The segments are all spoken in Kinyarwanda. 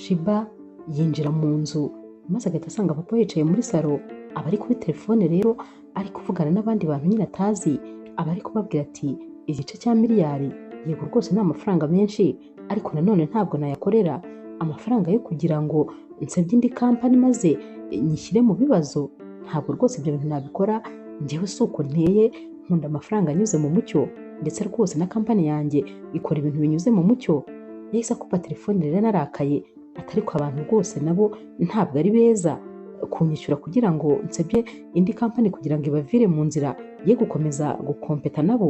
Shiba yinjira mu nzu maze agahita asanga papa yicaye muri salo, aba ari kuri telefone rero ari kuvugana n'abandi bantu nyine atazi, aba ari kubabwira ati igice cya miliyari yego rwose ni amafaranga menshi ariko nanone ntabwo nayakorera amafaranga yo kugira ngo nsebye indi kampani maze nyishyire mu bibazo, ntabwo rwose ibyo bintu nabikora, njyewe si uko nteye, nkunda amafaranga anyuze mu mucyo ndetse rwose na kampani yanjye ikora ibintu binyuze mu mucyo. Yahise akupa telefone rero narakaye ati ariko abantu rwose nabo ntabwo ari beza kunyishyura kugira ngo nsebye indi kampani kugira ngo ibavire mu nzira ye gukomeza gukompeta nabo.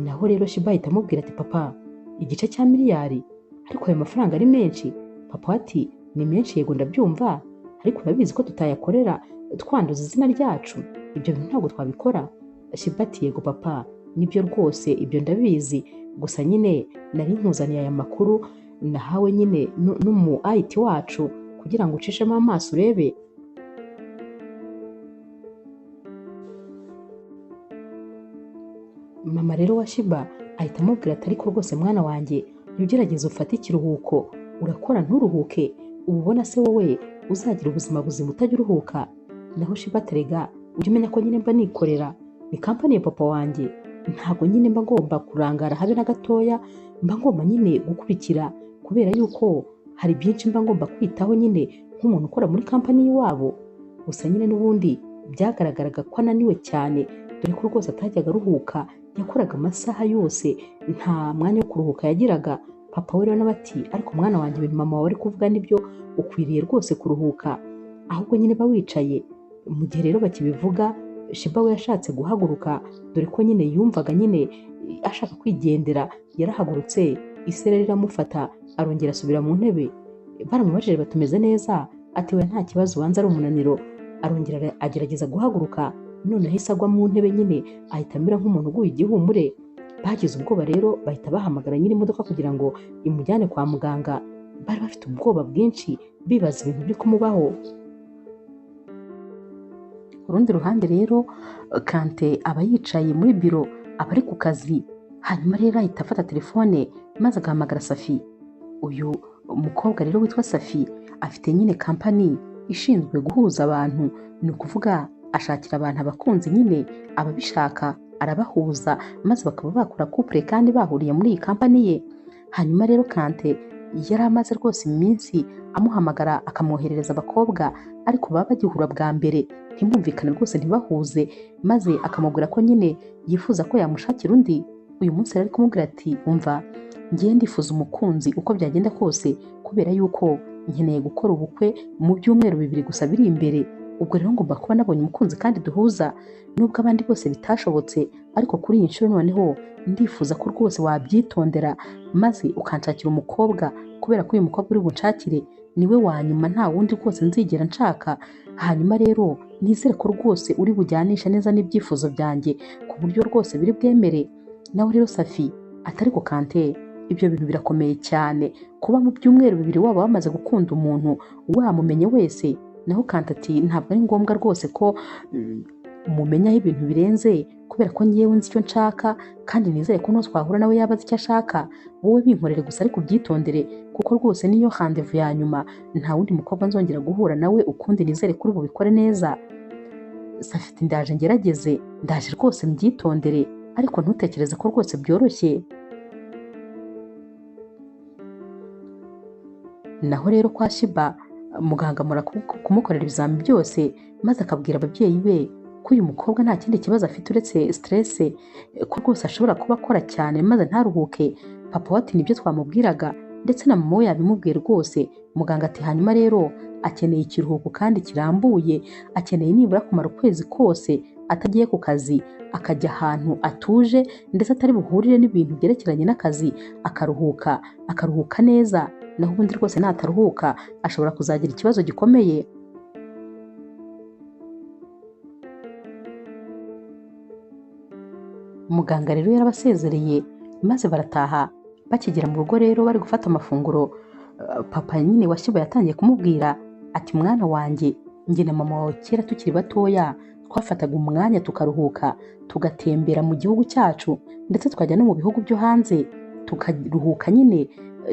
Naho rero Shiba ahita amubwira ati papa igice cya miliyari ariko ayo mafaranga ari menshi. Papa ati ni menshi yego ndabyumva ariko urabizi ko tutayakorera twanduza izina ryacu, ibyo bintu ntabwo twabikora. Shiba ati yego papa nibyo rwose ibyo ndabizi, gusa nyine nari nkuzaniye aya makuru nahawe nyine n'umu IT wacu kugira ngo ucishemo amaso urebe. Mama rero wa Shiba ahita amubwira ati ariko rwose mwana wanjye jya ugerageza ufate ikiruhuko, urakora nturuhuke, uba ubona se wowe uzagira ubuzima buzima utajya uruhuka. Naho Shiba aterega ujya umenya ko nyine mba nikorera, ni kampani ya papa wanjye, ntabwo nyine mba ngomba kurangara habe na gatoya, mba ngomba nyine gukurikira kubera yuko hari byinshi mba ngomba kwitaho nyine nk'umuntu ukora muri kampani y'iwabo. Gusa nyine n'ubundi byagaragaraga ko ananiwe cyane dore ko rwose atajyaga aruhuka, yakoraga amasaha yose nta mwanya wo kuruhuka yagiraga. Papa we rero nawe ati ariko mwana wanjye ibintu mama wawe ari kuvuga nibyo, ukwiriye rwose kuruhuka ahubwo nyine ba wicaye. Mu gihe rero bakibivuga Shiba we yashatse guhaguruka dore ko nyine yumvaga nyine ashaka kwigendera, yarahagurutse isereri iramufata arongera asubira mu ntebe. Baramubajije batumeze neza ati we nta kibazo ubanza ari umunaniro, arongera agerageza guhaguruka none ahise agwa mu ntebe nyine ahita amera nk'umuntu uguye igihumure. Bagize ubwoba rero bahita bahamagara nyiri imodoka kugira ngo imujyane kwa muganga, bari bafite ubwoba bwinshi bibaza ibintu biri kumubaho. Ku rundi ruhande rero Kante aba yicaye muri biro aba ari ku kazi, hanyuma rero ahita afata telefone maze agahamagara Safi. Uyu umukobwa rero witwa Safi afite nyine kampani ishinzwe guhuza abantu, ni ukuvuga ashakira abantu abakunzi nyine ababishaka arabahuza maze bakaba bakora couple kandi bahuriye muri iyi kampani ye. Hanyuma rero Kante yari amaze rwose iminsi amuhamagara akamwoherereza abakobwa ariko baba bagihura bwa mbere ntibumvikane rwose ntibahuze, maze akamubwira ko nyine yifuza ko yamushakira undi. Uyu munsi rero ari kumubwira ati umva ngiye ndifuza umukunzi uko byagenda kose kubera yuko nkeneye gukora ubukwe mu byumweru 2 gusa biri imbere, ubwo rero ngomba kuba nabonye umukunzi kandi duhuza, nubwo abandi bose bitashobotse ariko kuri iyi nshuro noneho ndifuza ko rwose wabyitondera maze ukanshakira umukobwa kubera ko uyu mukobwa uri bunshakire niwe wa nyuma nta wundi rwose nzigera nshaka. Hanyuma rero nizere ko rwose uri bujyanisha neza n'ibyifuzo byanjye ku buryo rwose biri bwemere. Nawe rero Safi atari ko Kante ibyo bintu birakomeye cyane kuba mu byumweru 2 waba wamaze gukunda umuntu wamumenye wese. Naho Kante ati ntabwo ari ngombwa rwose ko mumenyaho ibintu birenze kubera ko ngewe nzi icyo nshaka kandi nizere ko twahura nawe yabaze icyo ashaka, wowe binkorere gusa ariko ubyitondere kuko rwose niyo rendezvous ya nyuma, nta wundi mukobwa nzongera guhura nawe ukundi, nizere kuri bubikore neza. Safi ati ndaje ngerageze, ndaje rwose mbyitondere ariko ntutekereze ko rwose byoroshye. Naho rero kwa Shiba muganga amara kumukorera ibizami byose maze akabwira ababyeyi be ko uyu mukobwa nta kindi kibazo afite uretse stress, ko rwose ashobora kuba akora cyane maze ntaruhuke. Papa we ati nibyo twamubwiraga ndetse na mama we yabimubwiye rwose. Muganga ati hanyuma rero akeneye ikiruhuko kandi kirambuye, akeneye nibura kumara ukwezi kose atagiye ku kazi, akajya ahantu atuje ndetse atari buhurire n'ibintu byerekeranye n'akazi, akaruhuka neza. Naho ubundi rwose nataruhuka ashobora kuzagira ikibazo gikomeye. Muganga rero yarabasezereye maze barataha. Bakigera mu rugo rero bari gufata amafunguro, papa nyine wa Shiba yatangiye kumubwira ati mwana wanjye njye na mama wawe kera tukiri batoya twafataga umwanya tukaruhuka, tugatembera mu gihugu cyacu ndetse tukajya no mu bihugu byo hanze tukaruhuka nyine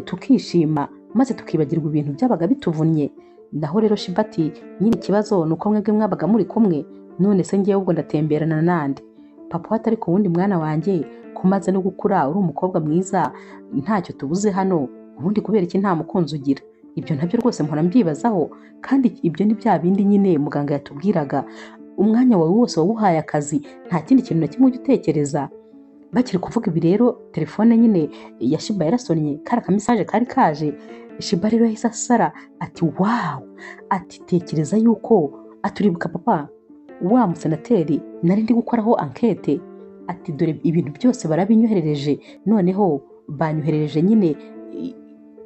tukishima maze tukibagirwa ibintu byabaga bituvunnye. Naho rero Shiba ati nyine ikibazo ni uko mwebwe mwabaga muri kumwe, none se ngewe ubwo ndatemberana nande. Papa we ati ariko ubundi mwana wanjye ko umaze no gukura uri umukobwa mwiza ntacyo tubuze hano, ubundi kubera iki nta mukunzi ugira? Ibyo nabyo rwose mpora mbyibazaho, kandi ibyo ni bya bindi nyine muganga yatubwiraga, umwanya wawe wose wawuhaye akazi, nta kindi kintu na kimwe ujya utekereza. Bakiri kuvuga ibi rero telefone nyine ya Shiba yarasonnye, kari akamesaje kari kaje. Shiba rero yahise asara ati wawu, ati tekereza yuko aturibuka papa wa musenateri nari ndi gukoraho ankete, ati dore ibintu byose barabinyoherereje, noneho banyoherereje nyine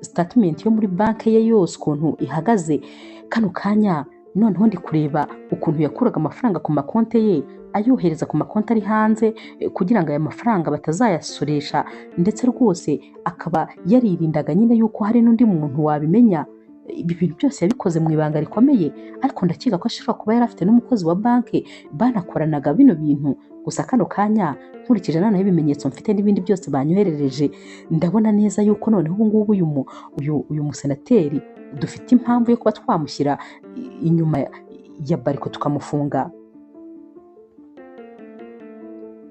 statement yo muri banki ye yose ukuntu ihagaze kano kanya, noneho ndi kureba ukuntu yakuraga amafaranga ku makonte ye ayohereza ku makonti ari hanze kugira ngo aya mafaranga batazayasoresha, ndetse rwose akaba yaririndaga nyine yuko hari n'undi muntu wabimenya. Ibi bintu byose yabikoze mu ibanga rikomeye, ariko ndakeka ko ashobora kuba yari afite n'umukozi wa banki banakoranaga bino bintu. Gusa kano kanya nkurikije noneho ibimenyetso mfite n'ibindi byose banyoherereje, ndabona neza yuko noneho ubu ngubu uyu musenateri dufite impamvu yo kuba twamushyira inyuma ya bariko tukamufunga.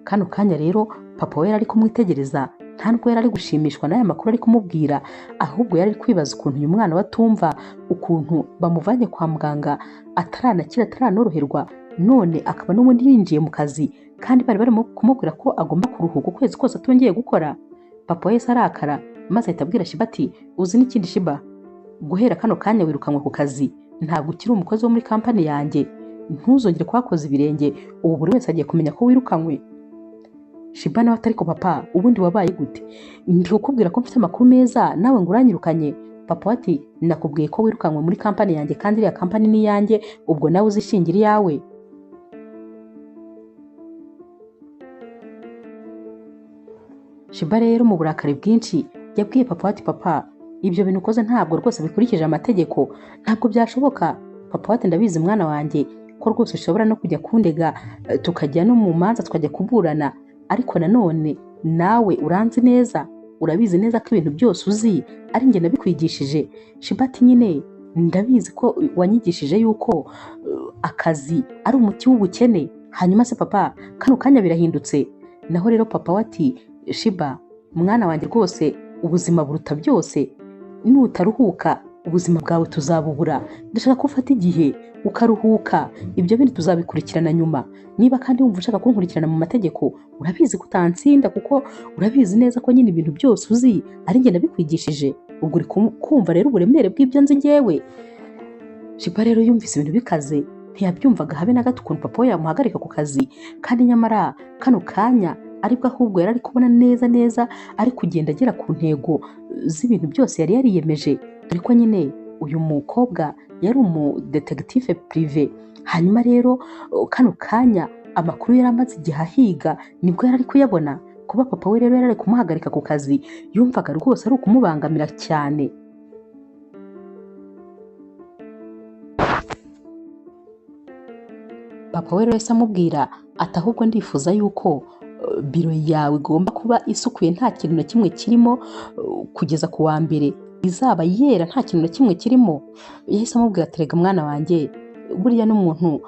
Kano kanya rero papa we yari ari kumwitegereza, nta nubwo yari ari gushimishwa n'aya makuru ari kumubwira, ahubwo yari ari kwibaza ukuntu uyu mwana we atumva ukuntu bamuvanye kwa muganga ataranakira ataranoroherwa, none akaba n'ubundi yinjiye mu kazi kandi bari barimo kumubwira ko agomba kuruhuka ukwezi kose atongeye gukora. Papa we yahise arakara maze ahita abwira Shiba ati uzi n'ikindi Shiba, guhera kano kanya wirukanwe ku kazi, ntabwo ukiri umukozi wo muri kampani yanjye, ntuzongere kuhakoza ibirenge, ubu buri wese agiye kumenya ko wirukanywe. Shiba nawe atari ko papa ubundi wabaye gute? Ndi kukubwira ko mfite amakuru meza nawe ngo uranyirukanye. Papa ati nakubwiye ko wirukanywe muri kampani yanjye kandi iriya kampani ni iyanjye, ubwo nawe uzishingira iyawe. Shiba rero mu burakari bwinshi yabwiye papa ati papa ibyo bintu ukoze ntabwo rwose bikurikije amategeko, ntabwo byashoboka. Papa ati ndabizi mwana wanjye ko rwose ushobora no kujya kundega tukajya no mu manza tukajya kuburana, ariko nanone nawe uranzi neza, urabizi neza ko ibintu byose uzi ari njye nabikwigishije. Shiba ati nyine ndabizi ko wanyigishije yuko akazi ari umuti w'ubukene. Hanyuma se papa kano kanya birahindutse? Naho rero papa we ati Shiba mwana wanjye rwose ubuzima buruta byose, nutaruhuka ubuzima bwawe tuzabubura, ndashaka ko ufata igihe ukaruhuka, ibyo bindi tuzabikurikirana nyuma. Niba kandi wumva ushaka kunkurikirana mu mategeko, urabizi ko utansinda kuko urabizi neza ko nyine ibintu byose uzi ari njye nabikwigishije, ubwo uri kumva rero uburemere bw'ibyo nzi ngewe. Shiba rero yumvise ibintu bikaze, ntiyabyumvaga habe na gato ukuntu papa we yamuhagarika ku kazi, kandi nyamara kano kanya aribwo ahubwo yari ari kubona neza ari kugenda agera ku ntego z'ibintu byose yari yariyemeje, dore ko nyine uyu mukobwa yari umudetektive prive. Hanyuma rero kano kanya amakuru yari amaze igihe ahiga nibwo yari ari kuyabona. Kuba papa we rero yari ari kumuhagarika ku kazi yumvaga rwose ari ukumubangamira cyane. Papa we rero yahise amubwira ati ahubwo ndifuza yuko biro yawe igomba kuba isukuye nta kintu na kimwe kirimo, kugeza ku wa mbere izaba yera nta kintu na kimwe kirimo. Yahise amubwira ati rega mwana wanjye burya n'umuntu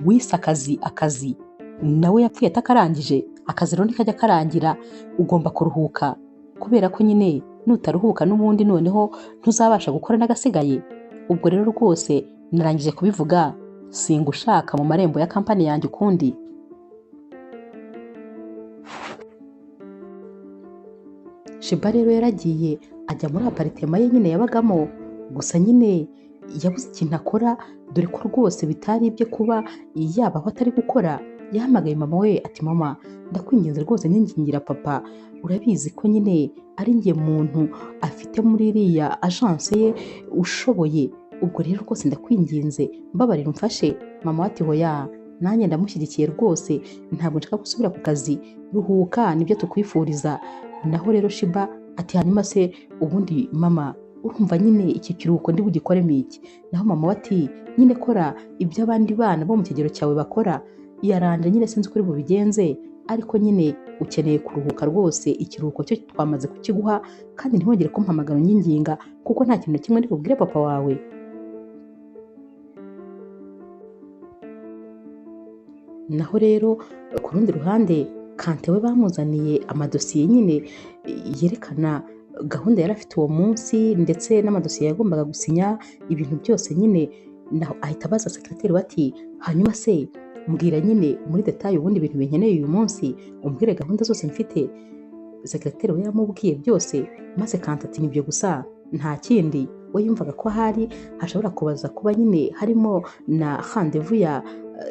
wise akazi nawe yapfuye atakarangije, akazi rero ntikajya karangira, ugomba kuruhuka kubera ko nyine nutaruhuka n'ubundi noneho ntuzabasha gukora n'agasigaye. Ubwo rero rwose narangije kubivuga, singushaka mu marembo ya kampani yanjye ukundi. Shiba rero yaragiye ajya muri aparitema ye nyine yabagamo, gusa nyine yabuze ikintu akora, dore ko rwose bitari ibye kuba yabaho atari gukora. Yahamagaye mama we ati mama ndakwinginze rwose ningingira papa, urabizi ko nyine ari njye muntu afite muri iriya agence ye ushoboye, ubwo rero rwose ndakwinginze mbabarira umfashe. Mama ati hoya nanjye ndamushyigikiye rwose, ntabwo nshaka gusubira ku kazi, ruhuka nibyo tukwifuriza. Naho rero Shiba ati hanyuma se ubundi mama urumva nyine iki kiruhuko ndi bugikoremo iki? Naho mama we ati nyine kora ibyo abandi bana bo mu kigero cyawe bakora, yaranje nyine sinzi uko uri bubigenze, ariko nyine ukeneye kuruhuka rwose, ikiruhuko cyo twamaze kukiguha kandi ntihongere kumpamagara unyinginga kuko nta kintu na kimwe ndi bubwire papa wawe. Naho rero ku rundi ruhande Kante we bamuzaniye amadosiye nyine yerekana gahunda yari afite uwo munsi ndetse n'amadosiye yagombaga gusinya ibintu byose nyine. Naho ahita abaza sekreteri bati hanyuma se mbwira nyine muri detaye ubundi ibintu binkeneye uyu munsi, umbwire gahunda zose mfite. Sekreteri we yaramubwiye byose maze Kante ati nibyo gusa nta kindi. We yumvaga ko hari hashobora kubaza kuba nyine harimo na rendez-vous ya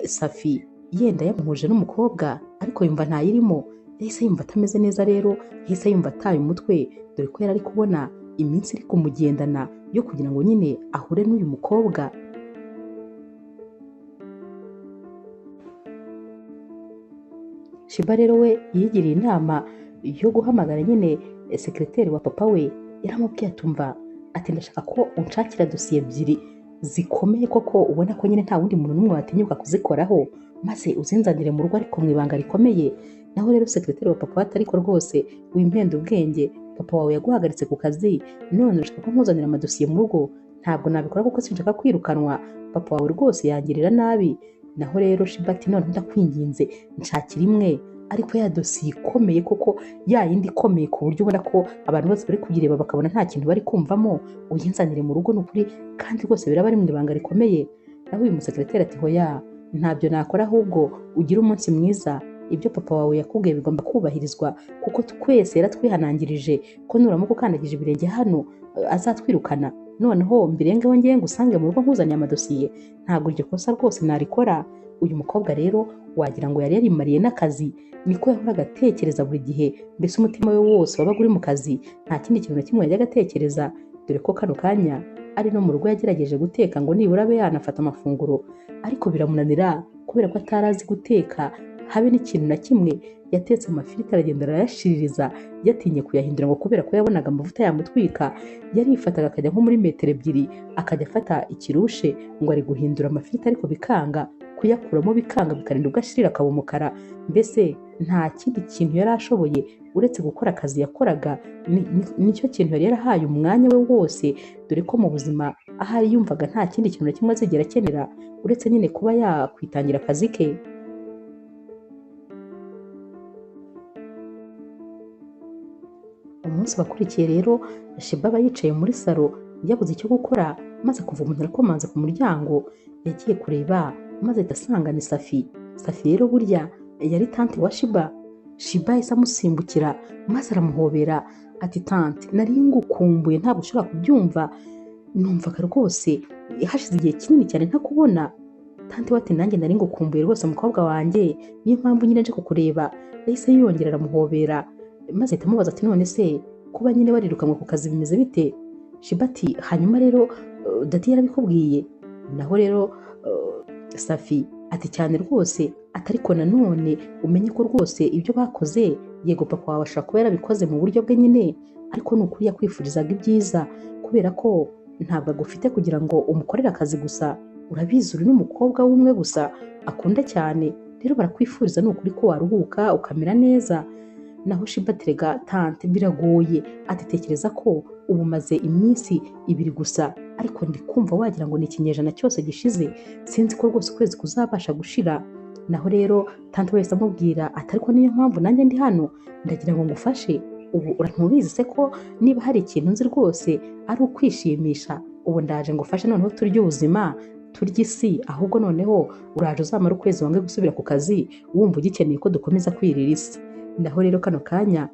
Safi yenda yamuhuje n'umukobwa, ariko yumva ntayirimo. Yahise yumva atameze neza rero, yahise yumva ataye umutwe, dore ko yari ari kubona iminsi iri kumugendana yo kugira ngo nyine ahure n'uyu mukobwa. Shiba rero we yigiriye inama yo guhamagara nyine sekreteri wa papa we. Yaramubwiye atumva ati ndashaka ko unshakira dosiye ebyiri zikomeye koko ubona ko nyine nta wundi muntu n'umwe watinyuka kuzikoraho, maze uzinzanire mu rugo ariko mu ibanga rikomeye. Naho rero sekreteri wa papa ati ariko rwose wimpenda ubwenge, papa wawe yaguhagaritse ku kazi none urashaka ko nkuzanira amadosiye mu rugo? Ntabwo nabikora kuko sinshaka kwirukanwa, papa wawe rwose yangirira nabi. Naho rero Shiba ati none ndakwinginze nshakira imwe ariko ya dosiye ikomeye koko, ya yindi ikomeye ku buryo ubona ko abantu bose bari kuyireba bakabona nta kintu bari kumvamo, uyinzanire mu rugo n'ukuri kandi rwose biraba ari mu ibanga rikomeye. Naho uyu musekreteri ati hoya ntabyo nakora, ahubwo ugire umunsi mwiza, ibyo papa wawe yakubwiye bigomba kubahirizwa kuko twese yaratwihanangirije ko nuramuka ukandagije ibirenge hano azatwirukana. Noneho mbirengeho ngiye ngusange mu rugo nkuzaniye amadosiye, ntabwo iryo kosa rwose narikora. Uyu mukobwa rero wagira ngo yari yarimariye n'akazi, niko yahoraga atekereza buri gihe, mbese umutima we wose wabaga uri mu kazi, nta kindi kintu na kimwe yajyaga atekereza. Dore ko kano kanya ari no mu rugo yagerageje guteka ngo nibura abe yanafata amafunguro, ariko biramunanira kubera ko atari azi guteka habe n'ikintu na kimwe. Yatetse amafiriti aragenda arayashiririza yatinye kuyahindura ngo kubera ko yabonaga amavuta yamutwika. Yarifataga akajya nko muri metero ebyiri akajya afata ikirushe ngo ari guhindura amafiriti ariko bikanga, kuyakuramo bikanga, bikarinda ugashirira akaba umukara. Mbese nta kindi kintu yari ashoboye uretse gukora akazi yakoraga. Nicyo kintu yari yarahaye umwanya we wose, dore ko mu buzima ahari yumvaga nta kindi kintu na kimwe azigera akenera uretse nyine kuba yakwitangira akazi ke. Umunsi wakurikiye rero Shiba aba yicaye muri salo yabuze icyo gukora, maze kuva umuntu arakomanze ku muryango. Yagiye kureba maze ahita asanga ni Safi. Safi rero burya yari tante wa Shiba. Shiba yahise amusimbukira maze aramuhobera ati tante nari ngukumbuye ntabwo ushobora kubyumva, numvaga rwose hashize igihe kinini cyane ntakubona. Tante we ati nanjye nari ngukumbuye rwose mukobwa wanjye, niyo mpamvu nyine nje kukureba. Yahise yiyongera aramuhobera maze ahita amubaza ati none se kuba nyine warirukanwe ku kazi bimeze bite? Shiba ati hanyuma rero dati yarabikubwiye? Naho rero Safi ati cyane rwose, atariko nanone umenye ko rwose ibyo bakoze, yego papa wawe ashobora kuba yarabikoze mu buryo bwe nyine, ariko ni ukuri yakwifurizaga ibyiza kubera ko ntabwo agufite kugira ngo umukorere akazi gusa. Urabizi uri n'umukobwa w'umwe gusa akunda cyane, rero barakwifuriza ni ukuri ko waruhuka ukamera neza. Naho Shiba ati rega tante biragoye, ati tekereza ko ubu maze iminsi 2 gusa ariko ndi kumva wagira ngo ni ikinyejana cyose gishize, sinzi ko rwose ukwezi kuzabasha gushira. Naho rero tante wese amubwira ati ariko niyo mpamvu nanjye ndi hano, ndagira ngo ngufashe. Ubu urantubizi se ko niba hari ikintu nzi rwose ari ukwishimisha, ubu ndaje ngufashe noneho turye ubuzima turya isi, ahubwo noneho uraje uzamara ukwezi wange gusubira ku kazi wumva ugikeneye ko dukomeza kwirira isi. Naho rero kano kanya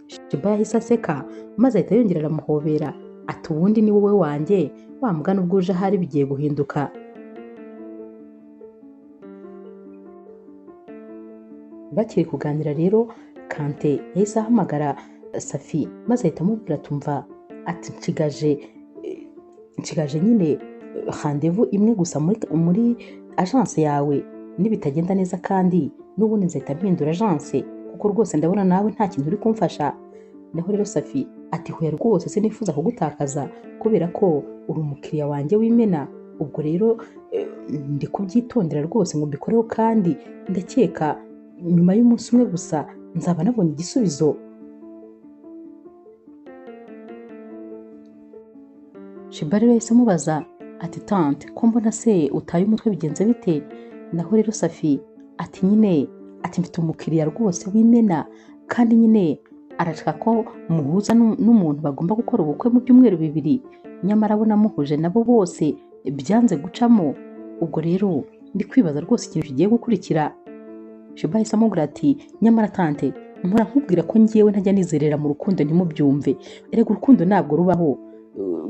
Shiba yahise aseka maze ahita yongera aramuhobera ati ubundi ni wowe wanjye, wa mugana ubwo uje ahari bigiye guhinduka. Bakiri kuganira rero Kante yahise ahamagara Safi maze ahita amubwira tumva ati nshigaje nyine rendez-vous imwe gusa muri agence yawe, nibitagenda neza kandi n'ubundi nzahita mpindura agence kuko rwose ndabona nawe nta kintu uri kumfasha. Naho rero Safi ati hoya rwose sinifuza kugutakaza kubera ko uri umukiriya wanjye w'imena, ubwo rero ndi kubyitondera rwose ngo mbikoreho kandi ndakeka nyuma y'umunsi umwe gusa nzaba nabonye igisubizo. Shiba rero yahise amubaza ati tante ko mbona se utaye umutwe bigenze bite? Naho rero Safi ati nyine ati mfite umukiriya rwose w'imena kandi nyine arashaka ko muhuza n'umuntu bagomba gukora ubukwe mu byumweru 2 nyamara abo namuhuje nabo bose byanze gucamo. Ubwo rero ndi kwibaza rwose ikintu kigiye gukurikira. Shiba yahise amubwira ati nyamara tante mpora nkubwira ko ngiyewe ntajya nizerera mu rukundo ntimubyumve. Erega urukundo ntabwo rubaho.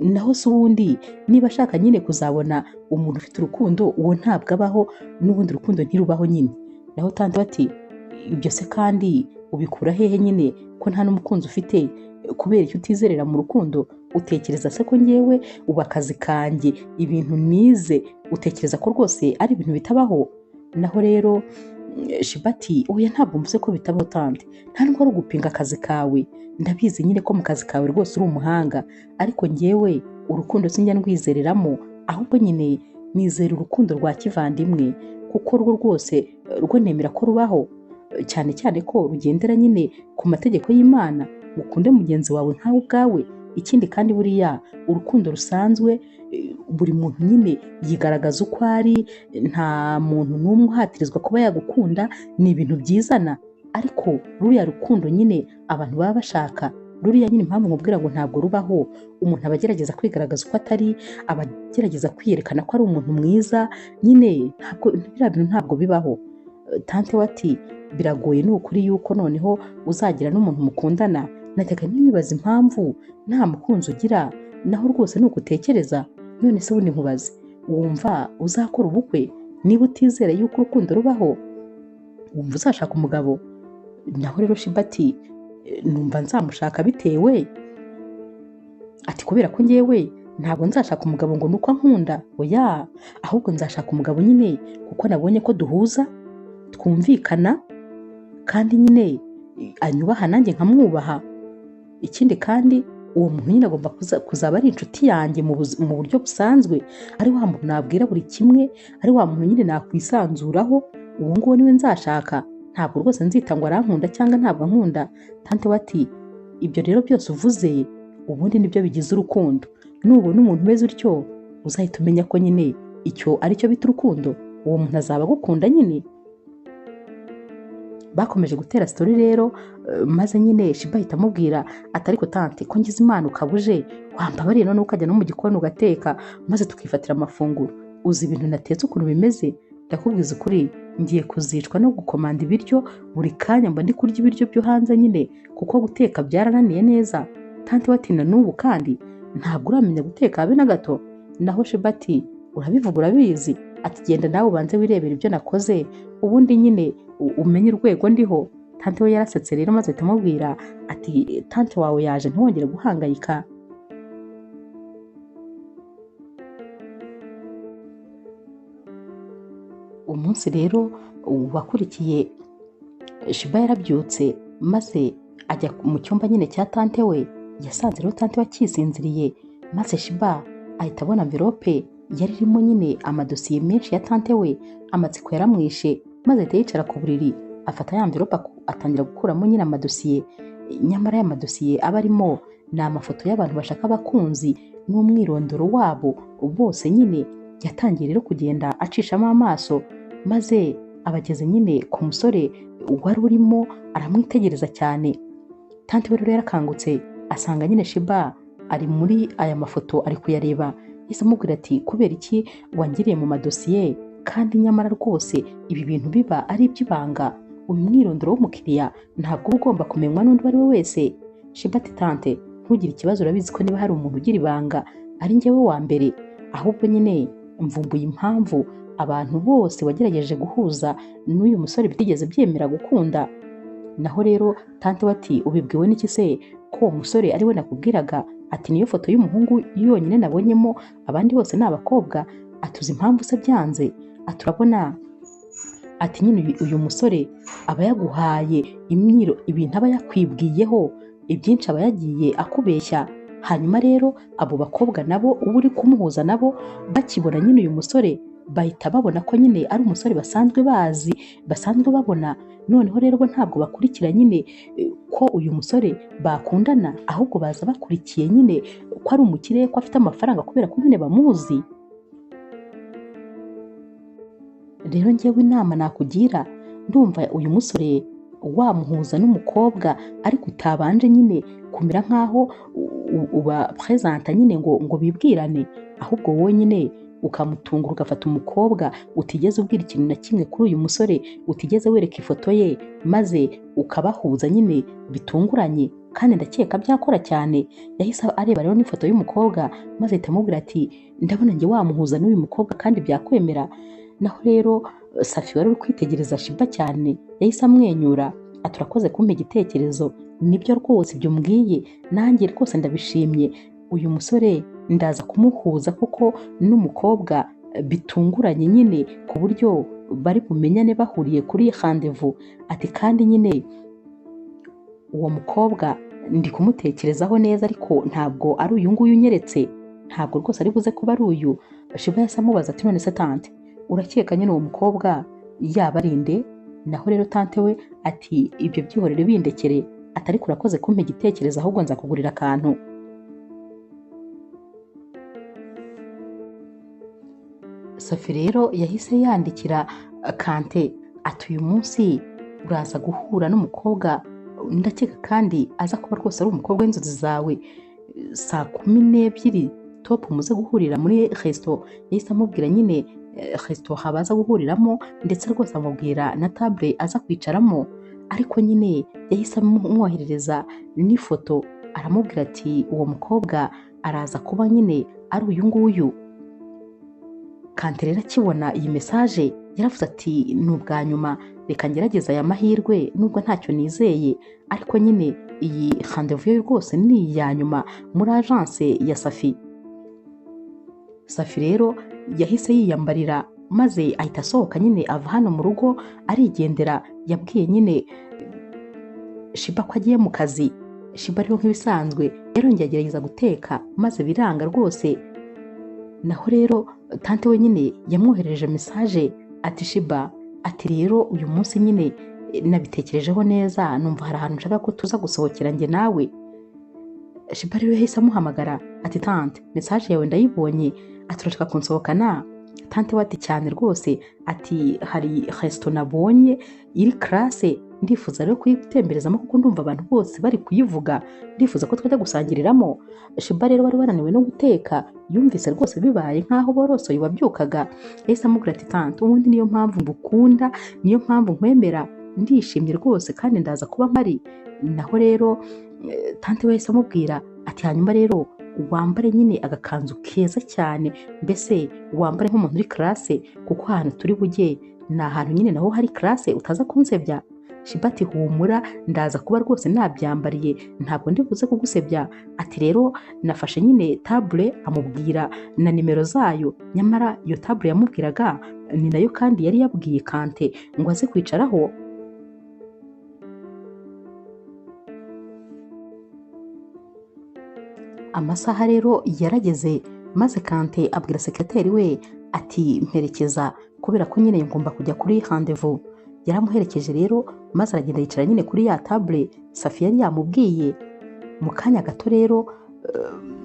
Naho se ubundi niba ashaka nyine kuzabona umuntu ufite urukundo uwo ntabwo abaho n'ubundi urukundo ntirubaho nyine. Naho tante bati ibyo se kandi ubikura hehe nyine ko nta n'umukunzi ufite kubera icyo utizerera mu rukundo? Utekereza se ko ngewe ubu akazi kanjye ibintu nize utekereza ko rwose ari ibintu bitabaho? Naho rero Shiba ati oya ntabwo mvuze ko bitabaho tante, nta nubwo ari ugupinga akazi kawe, ndabizi nyine ko mu kazi kawe rwose uri umuhanga, ariko ngewe urukundo sinjya ndwizereramo, ahubwo nyine nizera urukundo rwa kivandimwe kuko rwo rwose rwo nemera ko rubaho, cyane cyane ko rugendera nyine ku mategeko y'Imana, ukunde mugenzi wawe nkawe ubwawe. Ikindi kandi buriya urukundo rusanzwe buri muntu nyine yigaragaza uko ari, nta muntu n'umwe uhatirizwa kuba yagukunda, ni ibintu byizana. Ariko ruriya rukundo nyine abantu baba bashaka, ruriya nyine impamvu nkubwira ngo ntabwo rubaho, umuntu aba agerageza kwigaragaza uko atari, aba agerageza kwiyerekana ko ari umuntu mwiza, nyine biriya bintu ntabwo bibaho. Tante we ati biragoye ni ukuri yuko noneho uzagira n'umuntu mukundana, najyaga nibaza impamvu nta mukunzi ugira, naho rwose ni ukutekereza. None se ubundi nkubaze, wumva uzakora ubukwe niba utizera yuko urukundo rubaho? Wumva uzashaka umugabo? Naho rero Shiba ati numva nzamushaka bitewe ati kubera ko ngewe ntabwo nzashaka umugabo ngo nuko ankunda, oya, ahubwo nzashaka umugabo nyine kuko nabonye ko duhuza, twumvikana, kandi nyine anyubaha nanjye nkamwubaha. Ikindi kandi uwo muntu nyine agomba kuzaba ari inshuti yanjye mu buryo busanzwe, ari wa muntu nabwira buri kimwe, ari wa muntu nyine nakwisanzuraho, uwo nguwo niwe nzashaka, ntabwo rwose nzita ngo arankunda cyangwa ntabwo ankunda. Tante we ati ibyo rero byose uvuze ubundi nibyo bigize urukundo, nubona umuntu umeze utyo uzahita umenya ko nyine icyo ari cyo bita urukundo, uwo muntu azaba agukunda nyine. Bakomeje gutera story rero, maze nyine Shiba ahita amubwira ati ariko tante ko ngize Imana ukabuje, wambabariye none ukajya no mu gikoni ugateka maze tukifatira amafunguro, uzi ibintu natetse ukuntu bimeze, ndakubwiza ukuri ngiye kuzicwa no gukomanda ibiryo buri kanya, mba ndi kurya ibiryo byo hanze nyine kuko guteka byarananiye neza. Tante we ati na n'ubu kandi ntabwo uramenya guteka habe na gato? Naho Shiba ati urabivuga urabizi, ati genda nawe ubanze wirebera ibyo nakoze ubundi nyine umenye urwego ndiho. Tante we yarasetse rero maze ahita amubwira ati tante wawe yaje ntiwongere guhangayika. Umunsi rero wakurikiye Shiba yarabyutse maze ajya mu cyumba nyine cya tante we, yasanze rero tante we akisinziriye, maze Shiba ahita abona envelope yari irimo nyine amadosiye menshi ya tante we, amatsiko yaramwishe maze ahita yicara ku buriri afata ya envelope atangira gukuramo nyine amadosiye. Nyamara aya madosiye aba arimo ni amafoto y'abantu bashaka abakunzi n'umwirondoro wabo bose nyine. Yatangiye rero kugenda acishamo amaso maze abageze nyine ku musore wari urimo aramwitegereza cyane. Tante we rero yarakangutse asanga nyine Shiba ari muri aya mafoto ari kuyareba, yahise amubwira ati kubera iki wangiriye mu madosiye kandi nyamara rwose ibi bintu biba ari iby'ibanga, uyu mwirondoro w'umukiriya ntabwo uba ugomba kumenywa n'undi uwo ari we wese. Shiba ati tante ntugire ikibazo, urabizi ko niba hari umuntu ugira ibanga ari njyewe wa mbere, ahubwo nyine mvumbuye impamvu abantu bose wagerageje guhuza n'uyu musore bitigeze byemera gukunda. Naho rero tante we ati ubibwiwe n'iki se ko uwo musore ari we nakubwiraga? Ati niyo foto y'umuhungu yonyine nabonyemo, abandi bose ni abakobwa. Atuzi impamvu se byanze? Ati urabona, ati nyine uyu musore aba yaguhaye ibintu aba yakwibwiyeho, ibyinshi aba yagiye akubeshya, hanyuma rero abo bakobwa nabo uba uri kumuhuza nabo bakibona nyine uyu musore bahita babona ko nyine ari umusore basanzwe bazi, basanzwe babona. Noneho rero bo ntabwo bakurikira nyine ko uyu musore bakundana, ahubwo baza bakurikiye nyine ko ari umukire, ko afite amafaranga kubera ko nyine bamuzi. Rero njyewe inama nakugira, ndumva uyu musore wamuhuza n'umukobwa ariko utabanje nyine kumera nk'aho uba presenta nyine ngo bibwirane, ahubwo wowe nyine ukamutungura ugafata umukobwa utigeze ubwira ikintu na kimwe kuri uyu musore, utigeze wereka ifoto ye, maze ukabahuza nyine bitunguranye, kandi ndakeka byakora cyane. Yahise areba rero n'ifoto y'umukobwa maze ahita amubwira ati ndabona njye wamuhuza n'uyu mukobwa kandi byakwemera. Naho rero Safi wari uri kwitegereza Shiba cyane yahise amwenyura ati urakoze kumpa igitekerezo, nibyo rwose ibyo mbwiye nanjye rwose ndabishimye, uyu musore ndaza kumuhuza kuko n'umukobwa bitunguranye nyine ku buryo bari bumenyane bahuriye kuri rendezvous. Ati kandi nyine uwo mukobwa ndi kumutekerezaho neza ariko ntabwo ari uyu nguyu unyeretse, ntabwo rwose ari buze kuba ari uyu. Shiba yahise amubaza ati none se tante urakeka nyine uwo mukobwa yaba ari nde? Naho rero tante we ati ibyo byihorere bindekere, atari urakoze kumpa igitekerezo ahubwo nza kugurira akantu. Safi rero yahise yandikira Kante ati uyu munsi uraza guhura n'umukobwa ndakeka kandi aza kuba rwose ari umukobwa w'inzozi zawe, saa 12 top muze guhurira muri resto. Yahise amubwira nyine resto habaza guhuriramo ndetse rwose amubwira na table aza kwicaramo, ariko nyine yahise amwoherereza n'ifoto aramubwira ati uwo mukobwa araza kuba nyine ari uyu nguyu. Kante rero akibona iyi message yaravuze ati ni ubwa nyuma, reka ngerageza aya mahirwe nubwo ntacyo nizeye, ariko nyine iyi rendezvous yo rwose ni iya nyuma muri agence ya Safi. Safi rero yahise yiyambarira maze ahita asohoka nyine ava hano mu rugo arigendera. Yabwiye nyine Shiba ko agiye mu kazi. Shiba rero nk'ibisanzwe yarongeye agerageza guteka maze biranga rwose. Naho rero tante we nyine yamwohereje message ati Shiba ati rero uyu munsi nyine nabitekerejeho neza, numva hari ahantu nshaka ko tuza gusohokera njye nawe. Shiba rero yahise amuhamagara ati tante message yawe ndayibonye, ati urashaka kunsohokana? Tante we ati cyane rwose, ati hari resto nabonye iri classe, ndifuza rero kuyitemberezamo kuko ndumva abantu bose bari kuyivuga, ndifuza ko twajya gusangiriramo. Shiba rero wari wananiwe no guteka, yumvise rwose bibaye nkaho borosoye wabyukaga. Yahise amubwira ati tante ubundi niyo mpamvu ngukunda, niyo mpamvu nkwemera, ndishimye rwose kandi ndaza kuba mpari. Naho rero tante we yahise amubwira ati hanyuma rero wambare nyine agakanzu keza cyane, mbese wambare nk'umuntu uri classe kuko ahantu turi bujye ni ahantu nyine naho hari classe utaza kunsebya. Shiba ati humura ndaza kuba rwose nabyambariye, ntabwo ndi buze kugusebya. Ati rero nafashe nyine table amubwira na nimero zayo, nyamara iyo table yamubwiraga ni nayo kandi yari yabwiye Kante ngo aze kwicaraho. Amasaha rero yarageze maze Kante abwira sekreteri we ati mperekeza kubera ko nyine ngomba kujya kuri rendezvous. Yaramuherekeje rero maze aragenda yicara nyine kuri ya table Safi yari yamubwiye. Mu kanya gato rero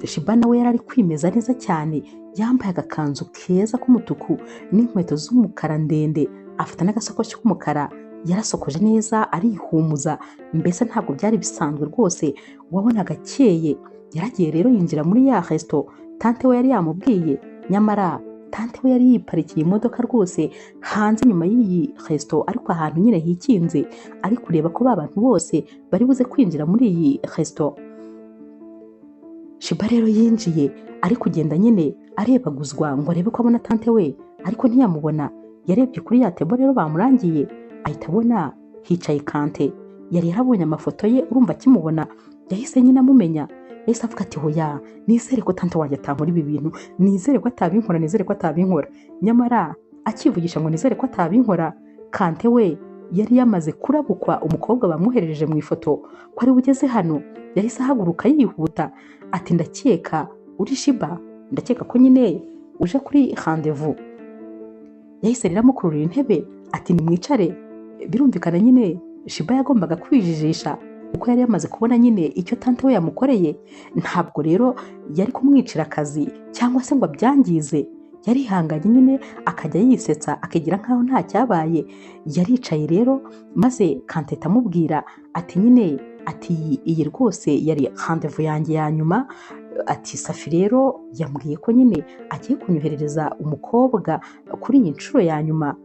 Shiba nawe yari ari kwimeza neza cyane, yambaye agakanzu keza k'umutuku n'inkweto z'umukara ndende, afite n'agasakoshi k'umukara, yarasokoje neza arihumuza, mbese ntabwo byari bisanzwe rwose, wabonaga akeye. Yaragiye rero yinjira muri ya resto tante we yari yamubwiye, nyamara tante we yari yiparikiye imodoka rwose hanze nyuma y'iyi resto, ariko ahantu nyine hikinze, ari kureba ko abantu bose bari buze kwinjira muri iyi resto. Shiba rero yinjiye ari kugenda nyine arebaguzwa ngo arebe ko abona tante we, ariko ntiyamubona. Yarebye kuri ya table rero bamurangiye ahita abona hicaye Kante. Yari yarabonye amafoto ye, urumva akimubona yahise nyine amumenya. Yahise avuga ati hoya nizere ko tante wanjye atankora ibi bintu, nizere ko atabinkora, nizere ko atabinkora. Nyamara akivugisha ngo nizere ko atabinkora, Kante we yari yamaze kurabukwa umukobwa bamwoherereje mu ifoto ko ari bugeze hano. Yahise ahaguruka yihuta ati ndakeka uri Shiba, ndakeka ko nyine uje kuri rendezvous. yahise rero amukururira intebe ati nimwicare. Birumvikana nyine Shiba yagombaga kwijijisha kuko yari yamaze kubona nyine icyo tante we yamukoreye. Ntabwo rero yari kumwicira akazi cyangwa se ngo abyangize, yarihanganye nyine akajya yisetsa akigira nkaho nta cyabaye. Yaricaye rero maze Kanteta amubwira ati nyine ati iyi rwose yari rendez-vous yanjye ya nyuma, ati Safi rero yambwiye ko nyine agiye kunyoherereza umukobwa kuri iyi nshuro ya nyuma.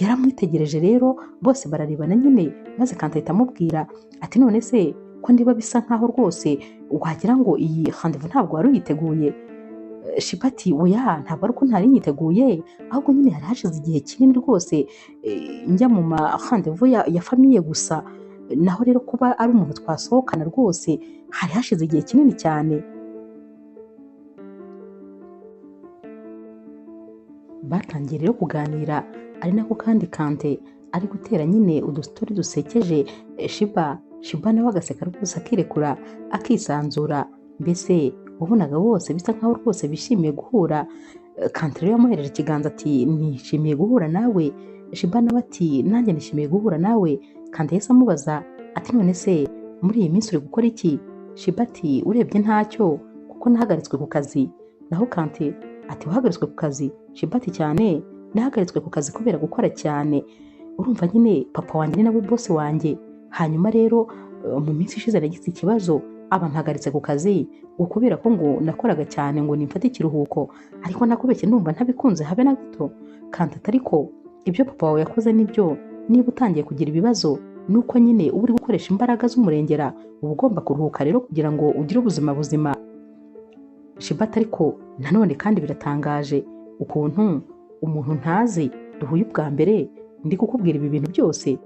Yaramwitegereje rero bose bararebana nyine, maze Kanteta amubwira ati none se ko ndiba bisa nkaho rwose wagira ngo iyi rendez-vous ntabwo wari uyiteguye. Shiba ati oya ntabwo ari uko ntari nyiteguye, ahubwo nyine hari hashize igihe kinini rwose njya mu ma rendez-vous ya famiye gusa, naho rero kuba ari umuntu twasohokana rwose hari hashize igihe kinini cyane. Batangiye rero kuganira, ari nako kandi Kante ari gutera nyine udustori dusekeje Shiba nawe agaseka rwose akirekura akisanzura, mbese wabonaga bose bisa nkaho rwose bishimiye guhura. Kante rero yamuhereje ikiganza ati nishimiye guhura nawe. Shiba nawe ati nanjye nishimiye guhura nawe. Kante yahise amubaza ati none se muri iyi minsi uri gukora iki? Shiba ati urebye ntacyo kuko nahagaritswe ku kazi. Naho Kante ati wahagaritswe ku kazi? Shiba ati cyane, nahagaritswe ku kazi kubera gukora cyane. Urumva nyine papa wanjye ni nawe boss wanjye, hanyuma rero mu minsi ishize nagize ikibazo aba mpagaritse ku kazi ngo kubera ko ngo nakoraga cyane ngo nimfate ikiruhuko, ariko nakubeshye ndumva ntabikunze habe na gato. Kante ariko ibyo papa wawe yakoze nibyo, niba utangiye kugira ibibazo nuko nyine uba uri gukoresha imbaraga z'umurengera, uba ugomba kuruhuka rero kugira ngo ugire ubuzima buzima. Shiba ariko nanone kandi biratangaje ukuntu umuntu ntazi duhuye ubwa mbere ndi kukubwira ibi bintu byose,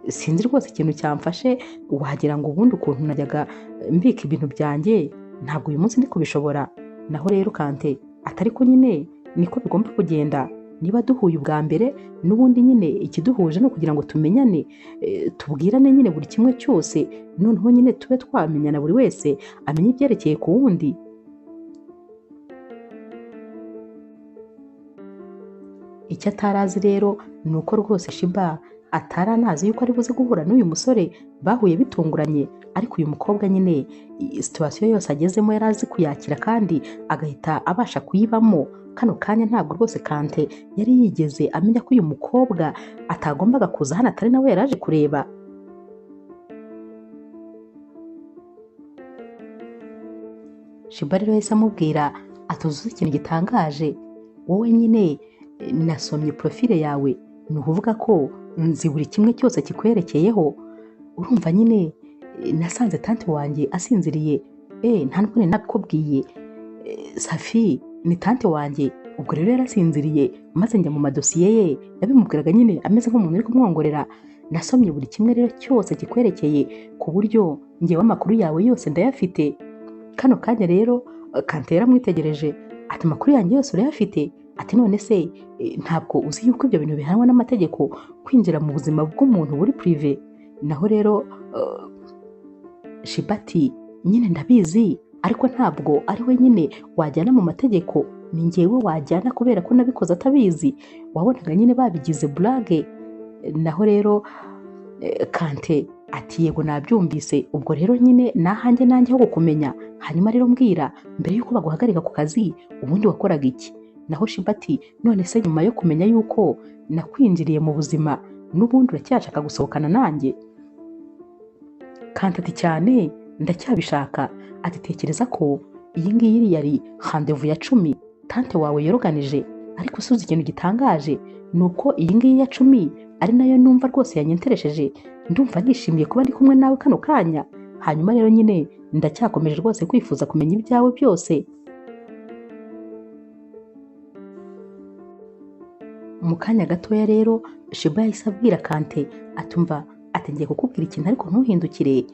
sinzi rwose ikintu cyamfashe, wagira ngo ubundi ukuntu najyaga mbika ibintu byanjye ntabwo uyu munsi ndi kubishobora. Naho rero Kante atari ko nyine niko bigomba kugenda, niba duhuye ubwa mbere n'ubundi nyine ikiduhuje no kugira ngo tumenyane, tubwirane nyine buri kimwe cyose, noneho nyine tube twamenyana buri wese amenye ibyerekeye ku wundi. Icyo atarazi rero ni uko rwose Shiba atari anazi yuko ari buze guhura n'uyu musore bahuye bitunguranye, ariko uyu mukobwa nyine situwasiyo yose agezemo yari azi kuyakira kandi agahita abasha kuyibamo. Kano kanya ntabwo rwose Kante yari yigeze amenya ko uyu mukobwa atagombaga kuza hano atari nawe yari aje kureba. Shiba rero yahise amubwira atuzuze ikintu gitangaje, wowe nyine nasomye profile yawe, ni ukuvuga ko nzi buri kimwe cyose kikwerekeyeho. Urumva nyine nasanze tante wanjye asinziriye, nta nubwo nabikubwiye. Safi ni tante wanjye, ubwo rero yarasinziriye maze njya mu madosiye ye, yabimubwiraga nyine ameze nk'umuntu uri kumwongorera. Nasomye buri kimwe rero cyose kikwerekeye ku buryo ngewe amakuru yawe yose ndayafite. Kano kanya rero Kante yaramwitegereje ati amakuru yanjye yose urayafite? Ati none se ntabwo uzi yuko ibyo bintu bihanwa n'amategeko, kwinjira mu buzima bw'umuntu buri prive? Naho rero Shiba ati nyine ndabizi, ariko ntabwo ari we nyine wajyana mu mategeko, ni njyewe wajyana kubera ko nabikoze atabizi. Wabonaga nyine babigize burage. Naho rero Kante ati yego nabyumvise, ubwo rero nyine nahanjye nanjye ho kumenya, hanyuma rero mbwira mbere yuko baguhagarika ku kazi ubundi wakoraga iki? Naho Shiba ati none se nyuma yo kumenya yuko nakwinjiriye mu buzima n'ubundi uracyashaka gusohokana nanjye? Kante ati cyane ndacyabishaka. Ati tekereza ko iyi ngiyi yari rendez-vous ya 10 tante wawe yoroganije, ariko usuze ikintu gitangaje ni uko iyi ngiyi ya 10 ari nayo numva rwose yanyenteresheje. Ndumva nishimiye kuba ndi kumwe nawe kano kanya, hanyuma rero nyine ndacyakomeje rwose kwifuza kumenya ibyawe byose. Mu kanya gatoya rero Shiba yahise abwira Kante atumva atengiye kukubwira ikintu ariko ntuhindukire.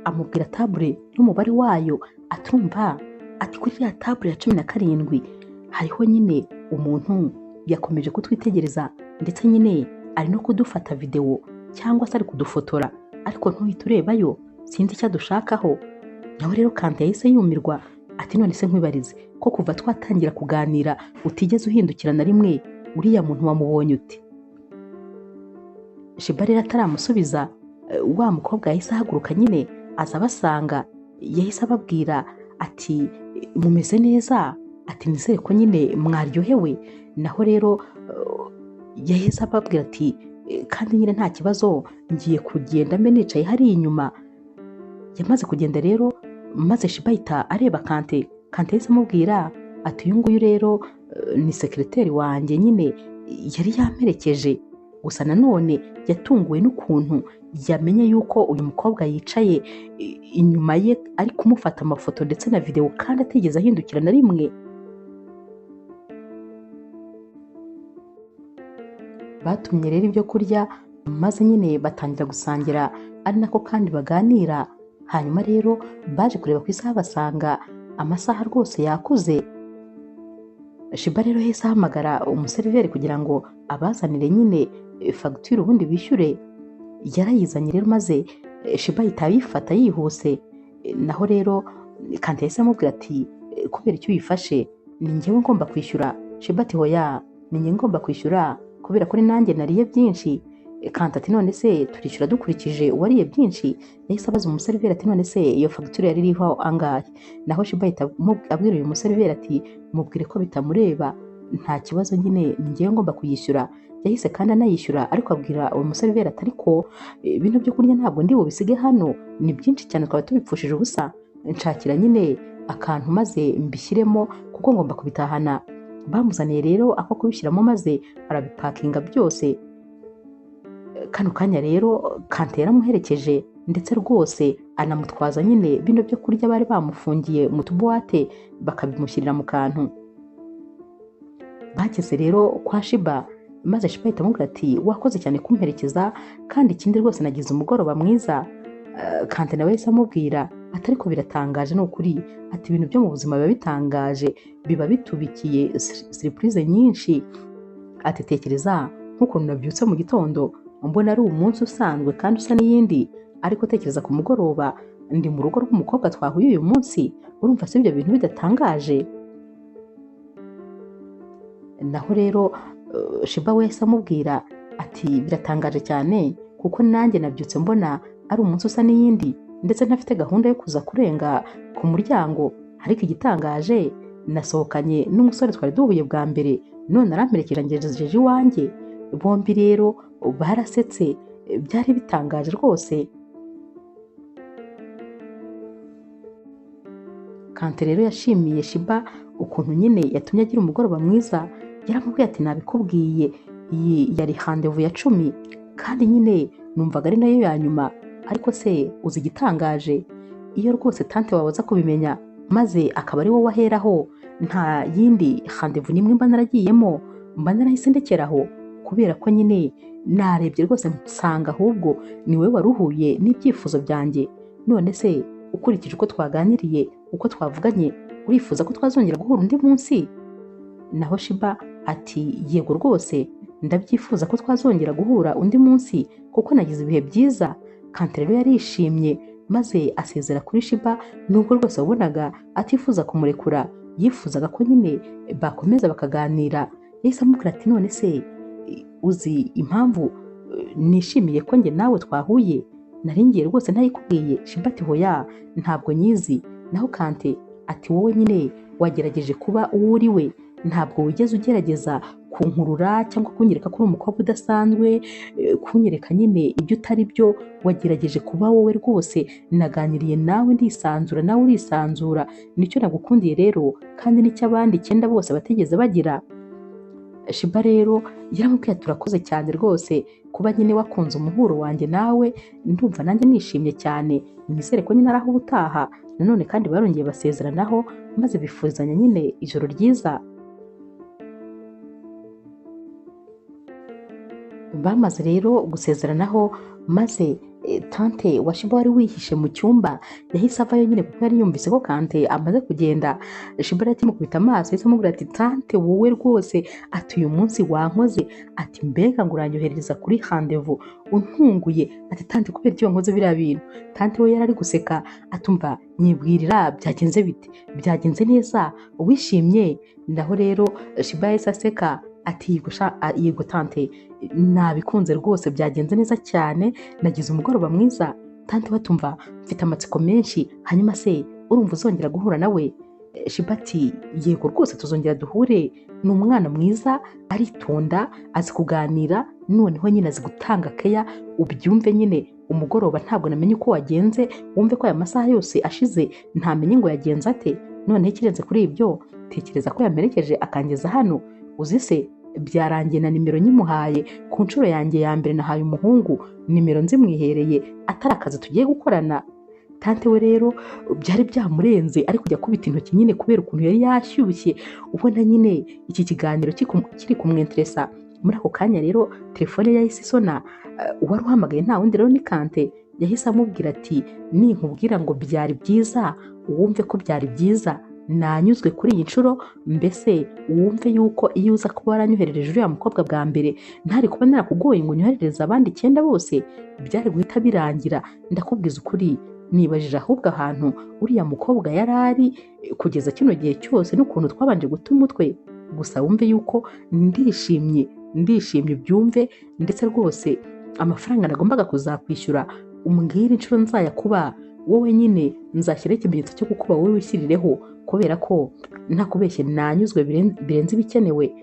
Amubwira table n'umubare wayo, atumva ati kuri ya table ya 17 hariho nyine umuntu yakomeje kutwitegereza, ndetse nyine ari no kudufata video cyangwa se ari kudufotora, ariko ntuhite urebayo, sinzi icyo dushakaho. Nawe rero Kante yahise yumirwa ati none se nkwibarize ko kuva twatangira kuganira utigeze uhindukira na rimwe, uriya muntu wamubonye ute? Shiba rero ataramusubiza, wa mukobwa yahise ahaguruka nyine aza abasanga, yahise ababwira ati mumeze neza, ati nizere ko nyine mwaryohewe. Naho rero yahise ababwira ati kandi nyine nta kibazo, ngiye kugenda mbe nicaye hariya inyuma. Yamaze kugenda rero maze Shiba ahita areba Kante yahise amubwira ati uyu nguyu rero ni sekereteri wanjye nyine yari yamperekeje. Gusa nanone yatunguwe n'ukuntu yamenye yuko uyu mukobwa yicaye inyuma ye ari kumufata amafoto ndetse na videwo kandi atigeze ahindukira na rimwe. Batumye rero ibyo kurya maze nyine batangira gusangira, ari nako kandi baganira. Hanyuma rero baje kureba ku isaha basanga amasaha rwose yakuze. Shiba rero yahise ahamagara umuseriveri kugira ngo abazanire nyine fagitire ubundi bishyure. Yarayizanye rero maze Shiba ahita ayifata yihuse. Naho rero Kante yahise amubwira ati kubera icyo uyifashe ni njyewe ngomba kwishyura? Shiba ati hoya, ni njye ngomba kwishyura kubera ko nanjye nariye byinshi. Kante ati none se turishyura dukurikije uwariye byinshi? Yahise abaza umuseriveri ati none se iyo fagitire yari iriho angahe? Naho Shiba ahita abwira uyu museriveri ati mubwire ko bitamureba, nta kibazo nyine ni njyewe ngomba kuyishyura. Yahise kandi anayishyura, ariko abwira uwo museriveri ati ariko bino byo kurya ntabwo ndi bubisige hano, ni byinshi cyane twaba tubipfushije ubusa, nshakira nyine akantu maze mbishyiremo kuko ngomba kubitahana. Bamuzaniye rero ako kubishyiramo maze arabipakinga byose. Kano kanya rero Kante yaramuherekeje ndetse rwose anamutwaza nyine bino byo kurya bari bamufungiye mu tubuwate bakabimushyirira mu kantu. Bageze rero kwa Shiba maze Shiba ahita amubwira ati wakoze cyane kumperekeza kandi ikindi rwose nagize umugoroba mwiza. Kante nawe yahise amubwira ati ariko biratangaje ni ukuri, ati ibintu byo mu buzima biba bitangaje, biba bitubikiye surprise nyinshi. Ati tekereza nk'ukuntu nabyutse mu gitondo mbona ari umunsi usanzwe kandi usa n'iyindi, ariko tekereza ku mugoroba ndi mu rugo rw'umukobwa twahuye uyu munsi, urumva se ibyo bintu bidatangaje? Naho rero Shiba we yahise amubwira ati biratangaje cyane kuko nanjye nabyutse mbona ari umunsi usa n'iyindi ndetse ntafite gahunda yo kuza kurenga ku muryango, ariko igitangaje nasohokanye n'umusore twari duhuye bwa mbere, none aramperekeje angejeje iwanjye. Bombi rero barasetse, byari bitangaje rwose. Kante rero yashimiye Shiba ukuntu nyine yatumye agira umugoroba mwiza. Yaramubwiye ati nabikubwiye, iyi yari handevu ya 10 kandi nyine numvaga ari nayo ya nyuma, ariko se uzi igitangaje, iyo rwose tante wawe aza kubimenya maze akaba ari wowe aheraho, nta yindi handevu nimwe mba naragiyemo, mba narahise ndekeraho, kubera ko nyine narebye rwose nsanga ahubwo ni wowe waruhuye n'ibyifuzo byanjye. None se ukurikije uko twaganiriye, uko twavuganye, urifuza ko twazongera guhura undi munsi? Naho Shiba ati yego rwose ndabyifuza ko twazongera guhura undi munsi kuko nagize ibihe byiza. Kante rero yarishimye maze asezera kuri Shiba, nubwo rwose wabonaga atifuza kumurekura, yifuzaga ko nyine bakomeza bakaganira. Yahise amubwira ati none se uzi impamvu nishimiye ko njye nawe twahuye? Nari ngiye rwose ntayikubwiye. Shiba ati hoya ntabwo nyizi. Naho Kante ati wowe nyine wagerageje kuba uwo uri we, ntabwo wigeze ugerageza kunkurura cyangwa kunyereka ko uri umukobwa udasanzwe, kunyereka nyine ibyo utari byo. Wagerageje kuba wowe rwose, naganiriye nawe ndisanzura nawe urisanzura, nicyo nagukundiye rero kandi nicyo abandi 9 bose batigeze bagira. Shiba rero yaramubwiye turakoze cyane rwose kuba nyine wakunze umuhuro wanjye nawe, ndumva nanjye nishimye cyane, nizere ko nyine araho ubutaha. Nanone kandi barongeye basezeranaho maze bifuzanya nyine ijoro ryiza. Bamaze rero gusezeranaho maze tante wa Shiba wari wihishe mu cyumba yahise avayo nyine kuko yari yumvise ko Kante amaze kugenda. Shiba ati mukubita amaso yahise amubwira ati tante wowe rwose, ati uyu munsi wankoze, ati mbega ngo uranyohereza kuri handevu untunguye. Ati tante kubera icyo wankoze biriya bintu? Tante we yarari guseka atumva nyibwirira byagenze bite? Byagenze neza wishimye? Naho rero Shiba yahise aseka ati yego tante, nabikunze rwose, byagenze neza cyane, nagize umugoroba mwiza. Tante batumva mfite amatsiko menshi, hanyuma se urumva uzongera guhura nawe? Shiba ati yego rwose tuzongera duhure, ni umwana mwiza, aritonda, azi kuganira, noneho nyine azi gutanga keya, ubyumve nyine umugoroba ntabwo namenye uko wagenze, wumve ko aya masaha yose ashize ntamenye ngo yagenze ate. Noneho ikirenze kuri ibyo, tekereza ko yamerekeje akangeza hano, uzi se byarangiye na nimero nyimuhaye, ku nshuro yanjye ya mbere nahaye umuhungu nimero nzimwihereye atari akazi tugiye gukorana. Tante we rero byari byamurenze, ari kujya kubita intoki nyine kubera ukuntu yari yashyushye, ubona nyine iki kiganiro kiri kumwenteresa. Muri ako kanya rero telefone yahise isona, uwari uhamagaye nta wundi rero ni Kante. Yahise amubwira ati ninkubwira ngo byari byiza wumve ko byari byiza, nanyuzwe kuri iyi nshuro, mbese wumve yuko iyo uza kuba waranyoherereje uriya mukobwa bwa mbere ntari kuba narakugoye ngo unyoherereze abandi 9 bose, byari guhita birangira. Ndakubwiza ukuri, nibajije ahubwo ahantu uriya mukobwa yari ari kugeza kino gihe cyose n'ukuntu twabanje guta umutwe. Gusa wumve yuko ndishimye byumve, ndetse rwose amafaranga nagombaga kuzakwishyura umbwira inshuro nzayakuba, wowe nyine nzashyiraho ikimenyetso cyo kukuba wowe wishyirireho, kubera ko ntakubeshye nanyuzwe birenze ibikenewe.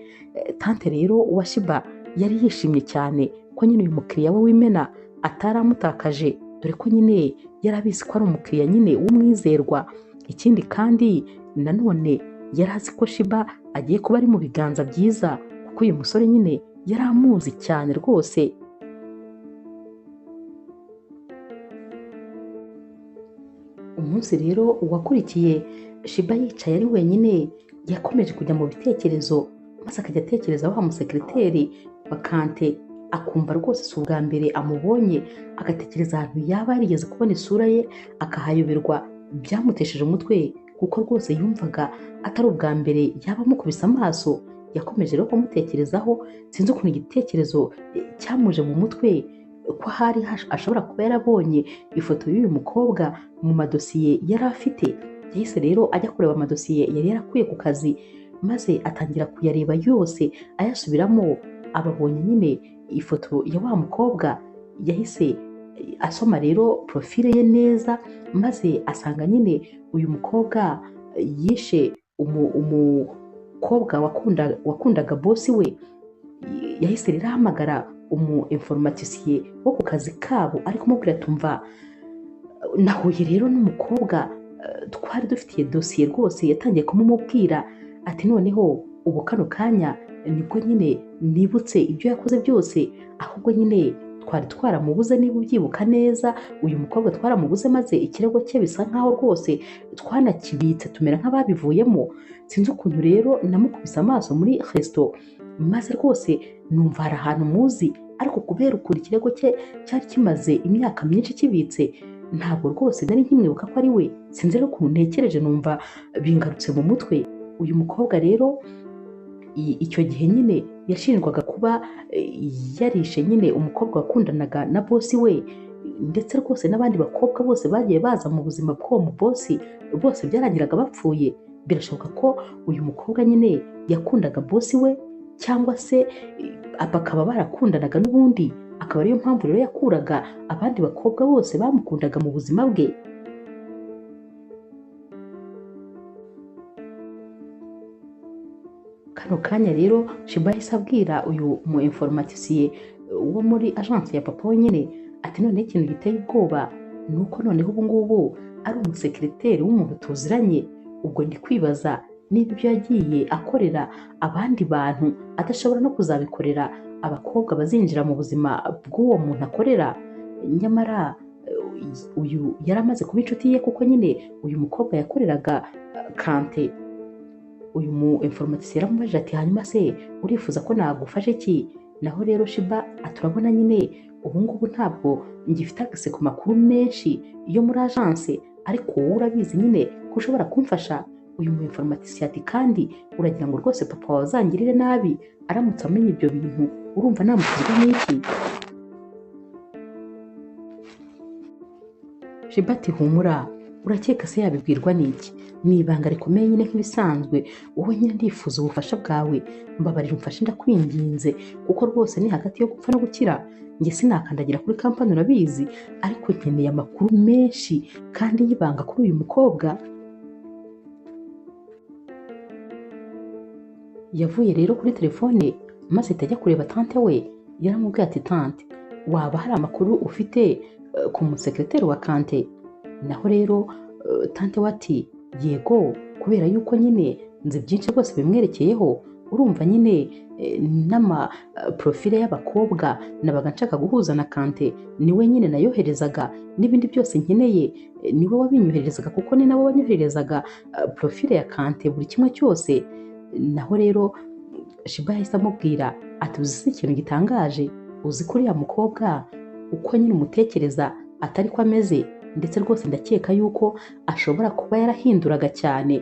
Tante rero wa Shiba yari yishimye cyane ko nyine uyu mukiriya we w'imena ataramutakaje, dore ko nyine yari abizi ko ari umukiriya nyine w'umwizerwa. Ikindi kandi nanone yari azi ko Shiba agiye kuba ari mu biganza byiza, kuko uyu musore nyine yari amuzi cyane rwose. Umunsi rero wakurikiye, Shiba yicaye ari wenyine yakomeje kujya mu bitekerezo, maze akajya atekereza wa musekiriteri wa Kante, akumva rwose si ubwa mbere amubonye, agatekereza ahantu yaba yarigeze kubona isura ye akahayoberwa. Byamutesheje umutwe kuko rwose yumvaga atari ubwa mbere yaba amukubise amaso. Yakomeje rero kumutekerezaho, sinzi ukuntu igitekerezo cyamuje mu mutwe ko hari ashobora kuba yarabonye ifoto y'uyu mukobwa mu madosiye yari afite. Yahise rero ajya kureba amadosiye yari yarakuye ku kazi, maze atangira kuyareba yose ayasubiramo. Ababonye nyine ifoto ya wa mukobwa, yahise asoma rero profile ye neza, maze asanga nyine uyu mukobwa yishe umukobwa wakundaga bosi we. Yahise rero ahamagara informatisiye wo ku kazi kabo, ari kumubwira tumva nahuye rero n'umukobwa twari dufitiye dosiye rwose. Yatangiye kumumubwira ati noneho ubu kano kanya nibwo nyine nibutse ibyo yakoze byose, ahubwo nyine twari twaramubuze, niba ubyibuka neza uyu mukobwa twaramubuze, maze ikirego cye bisa nkaho rwose twanakibitse tumera nk'ababivuyemo. Sinzi ukuntu rero namukubise amaso muri resto, maze rwose numva hari ahantu muzi, ariko kubera ukuntu ikirego cye cyari kimaze imyaka myinshi kibitse, ntabwo rwose nari nkimwibuka ko ari we. Sinzi rero ukuntu ntekereje, numva bingarutse mu mutwe. Uyu mukobwa rero icyo gihe nyine yashinjwaga kuba yarishe nyine umukobwa wakundanaga na bosi we, ndetse rwose n'abandi bakobwa bose bagiye baza mu buzima bw'uwo mubosi bose byarangiraga bapfuye. Birashoboka ko uyu mukobwa nyine yakundaga bosi we, cyangwa se bakaba barakundanaga n'ubundi, akaba ariyo mpamvu rero yakuraga abandi bakobwa bose bamukundaga mu buzima bwe. Kano kanya rero Shiba yahise abwira uyu mu informatisiye wo muri agence ya papa we nyine ati none ikintu giteye ubwoba ni uko noneho ubu ngubu ari umusekiriteri w'umuntu tuziranye. Ubwo ndi kwibaza niba ibyo yagiye akorera abandi bantu adashobora no kuzabikorera abakobwa bazinjira mu buzima bw'uwo muntu akorera. Nyamara uyu yari amaze kuba inshuti ye, kuko nyine uyu mukobwa yakoreraga Kante. Uyu mu informatisiye yaramubajije ati hanyuma se urifuza ko nagufasha iki? Naho rero Shiba aturabona nyine ubu ngubu ntabwo ngifite agase ku makuru menshi yo muri agence, ariko wowe urabizi nyine ko ushobora kumfasha. Uyu mu informatisiye ati kandi uragira ngo rwose papa wawe azangirire nabi aramutse amenye ibyo bintu, urumva namukizwa n'iki? Shiba ati humura, urakeka se yabibwirwa n'iki? Ni ibanga rikomeye nyine nk'ibisanzwe, wowe nyine ndifuza ubufasha bwawe, mbabarira umfashe ndakwinginze, kuko rwose ni hagati yo gupfa no gukira. Njye sinakandagira kuri kampani urabizi, ariko nkeneye amakuru menshi kandi y'ibanga kuri uyu mukobwa. Yavuye rero kuri telefone maze ahita ajya kureba tante we. Yaramubwiye ati tante, waba hari amakuru ufite ku musekreteri wa Kante? Naho rero tante we ati yego, kubera yuko nyine nzi byinshi rwose bimwerekeyeho. Urumva nyine n'amaprofile y'abakobwa nabaga nshaka guhuza na Kante niwe nyine nayoherezaga, n'ibindi byose nkeneye niwe wabinyoherezaga, kuko ni nawe wanyoherezaga profile ya Kante buri kimwe cyose. Naho rero Shiba yahise amubwira ati uzi ikintu gitangaje, uzi ko uriya mukobwa uko nyine umutekereza atari ko ameze, ndetse rwose ndakeka yuko ashobora kuba yarahinduraga cyane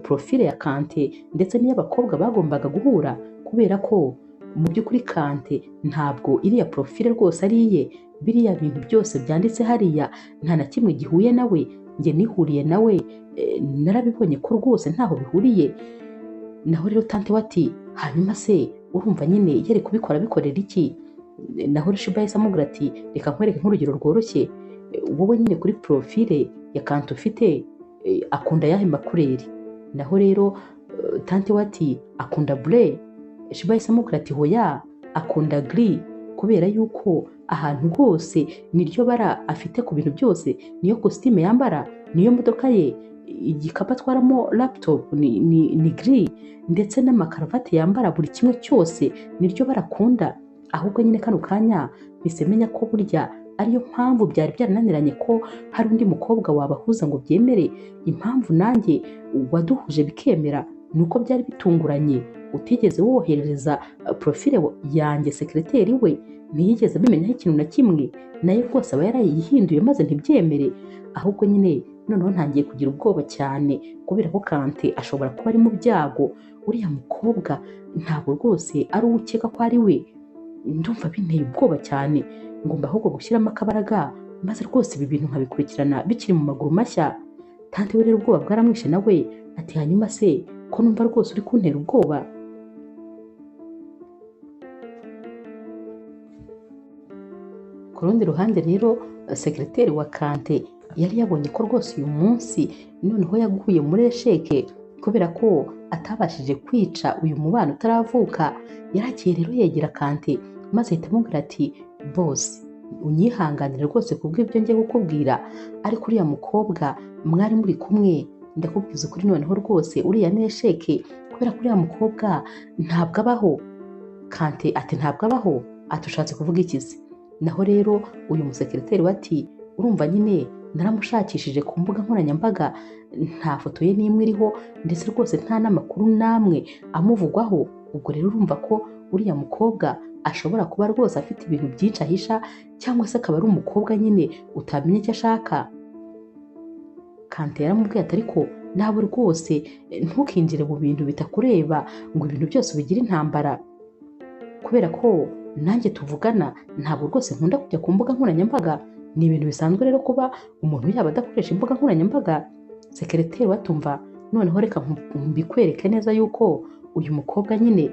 profile ya Kante ndetse n'iy'abakobwa bagombaga guhura, kubera ko mu by'ukuri Kante ntabwo iriya profile rwose ari iye. Biriya bintu byose byanditse hariya nta na kimwe gihuye nawe. Njye nihuriye nawe narabibonye ko rwose ntaho bihuriye. Naho rero tante we ati hanyuma se urumva nyine yari kubikora bikorera iki? Naho Shiba yahise amubwira ati reka nkwereke nk'urugero rworoshye, wowe nyine kuri profile ya Kante ufite akunda yahe makureri? Naho rero tante we ati akunda bleu. Shiba yahise amubwira ati hoya, akunda gris, kubera yuko ahantu hose niryo bara afite ku bintu byose, niyo costume yambara, niyo modoka ye, igikapu atwaramo laptop ni gris, ndetse n'amakaravati yambara buri kimwe cyose niryo barakunda. Ahubwo nyine kano kanya mpise menya ko burya ariyo mpamvu byari byarananiranye ko hari undi mukobwa wabahuza ngo byemere. Impamvu nanjye waduhuje bikemera nuko byari bitunguranye, utigeze woherereza profile yanjye sekreteri we, ntiyigeze abimenyaho ikintu na kimwe, nayo rwose aba yarayihinduye maze ntibyemere. Ahubwo nyine noneho ntangiye kugira ubwoba cyane, kubera ko Kante ashobora kuba ari mu byago. Uriya mukobwa ntabwo rwose ari uwo ukeka ko ari we. Ndumva binteye ubwoba cyane, ngomba ahubwo gushyiramo akabaraga maze rwose ibi bintu nkabikurikirana bikiri mu maguru mashya. Tante we rero ubwoba bwaramwishe nawe ati hanyuma se ko numva rwose uri kuntera ubwoba? Ku rundi ruhande rero sekreteri wa Kante yari yabonye ko rwose uyu munsi noneho yaguye muri esheke, kubera ko atabashije kwica uyu mubano utaravuka. Yaragiye rero yegera Kante maze ahita amubwira ati boss, unyihanganire rwose kubw'ibyo ngiye kukubwira, ariko uriya mukobwa mwari muri kumwe ndakubwiza ukuri noneho rwose uriya ni esheke, kubera ko uriya mukobwa ntabwo abaho. Kante ati ntabwo abaho? Ati ushatse kuvuga iki se? Naho rero uyu musekreteri we ati urumva nyine naramushakishije ku mbuga nkoranyambaga, nta foto ye n'imwe iriho, ndetse rwose nta n'amakuru n'amwe amuvugwaho. Ubwo rero urumva ko uriya mukobwa ashobora kuba rwose afite ibintu byinshi ahisha, cyangwa se akaba ari umukobwa nyine utamenya icyo ashaka. Kante yaramubwiye ati ariko nawe rwose ntukinjire mu bintu bitakureba ngo ibintu byose bigire intambara, kubera ko nanjye tuvugana ntabwo rwose nkunda kujya ku mbuga nkoranyambaga. Ni ibintu bisanzwe rero kuba umuntu yaba adakoresha imbuga nkoranyambaga. Sekreteri watumva noneho reka mbikwereke neza yuko uyu mukobwa nyine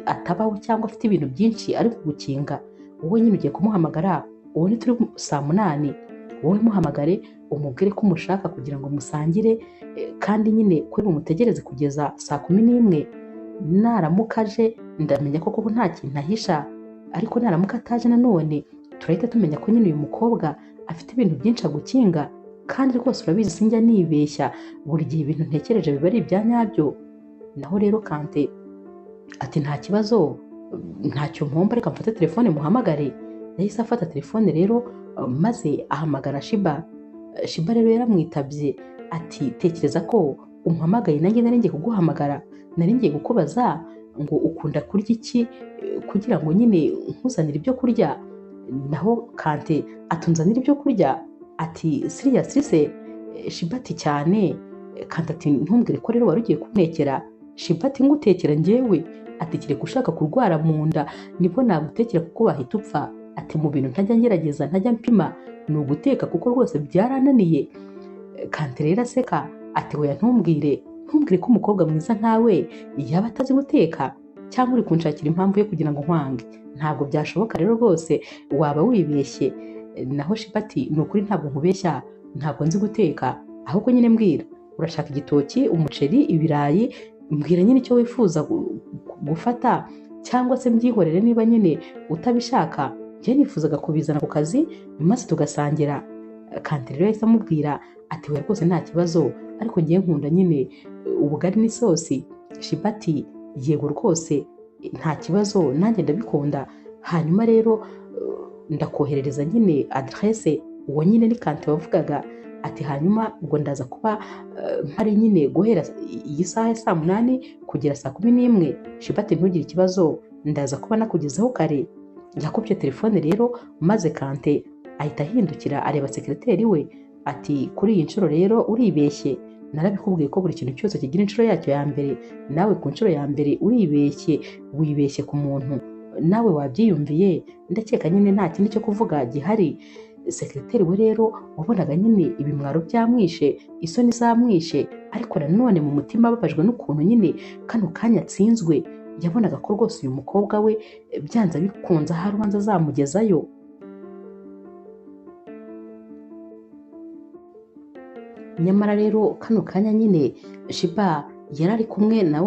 atabaho cyangwa afite ibintu byinshi ari kugukinga. Wowe nyine ugiye kumuhamagara, ubu ni turi saa 8, wowe muhamagare umubwire ko umushaka kugira ngo musangire, kandi nyine kuri bumutegereze kugeza saa 11. Naramuka aje ndamenya ko koko nta kintu ahisha, ariko naramuka ataje nanone turahita tumenya ko nyine uyu mukobwa afite ibintu byinshi agukinga. Kandi rwose urabizi sinjya nibeshya, buri gihe ibintu ntekereje biba ari ibya nyabyo. Naho rero Kante ati nta kibazo, ntacyo mpomba, reka mfate telefone muhamagare. Yahise afata telefone rero maze ahamagara Shiba. Shiba rero yaramwitabye ati tekereza ko umpamagaye, nanjye nari ngiye kuguhamagara, nari ngiye kukubaza ngo ukunda kurya iki kugira ngo nyine nkuzanire ibyo kurya. Naho Kante atunzanira ibyo kurya ati seriously se? Shiba ati cyane. Kante ati ntumbwire ko rero wari ugiye kuntekera. Shiba ati ngutekera njyewe? Ati kireka ushaka kurwara mu nda nibwo nagutekera kuko wahita upfa. Ati mu bintu ntajya ngerageza ntajya mpima ni uguteka kuko rwose byarananiye. Kante rero aseka ati oya ntumbwire ko umukobwa mwiza nkawe yaba atazi guteka cyangwa uri kunshakira impamvu yo kugira ngo nkwange. Ntabwo byashoboka rero rwose, waba wibeshye. Naho Shiba ati ni ukuri ntabwo nkubeshya, ntabwo nzi guteka, ahubwo nyine mbwira urashaka igitoki, umuceri, ibirayi, mbwira nyine icyo wifuza gufata cyangwa se mbyihorere niba nyine utabishaka. Njye nifuzaga kubizana ku kazi maze tugasangira. Kante rero yahise amubwira ati we rwose nta kibazo, ariko ngiye nkunda nyine ubugari n'isosi. Shiba ati yego rwose nta kibazo, nanjye ndabikunda. Hanyuma rero ndakoherereza nyine adresse, uwo nyine ni Kante wavugaga. Ati hanyuma ubwo ndaza kuba mpari nyine guhera iyi saha ya saa 8 kugera saa 11. Shiba ati ntugire ikibazo, ndaza kuba nakugezeho kare. Yakubye telefone rero maze Kante ahita ahindukira areba sekreteri we ati kuri iyi nshuro rero uribeshye, narabikubwiye ko buri kintu cyose kigira inshuro yacyo ya mbere, nawe ku nshuro ya mbere uribeshye, wibeshye ku muntu, nawe wabyiyumviye. Ndakeka nyine nta kindi cyo kuvuga gihari. Sekreteri we rero wabonaga nyine ibimwaro byamwishe, isoni zamwishe, ariko nanone mu mutima ababajwe n'ukuntu nyine kano kanya atsinzwe. Yabonaga ko rwose uyu mukobwa we byanze bikunze aho ubanza azamugezayo. Nyamara rero kano kanya nyine Shiba yari ari kumwe na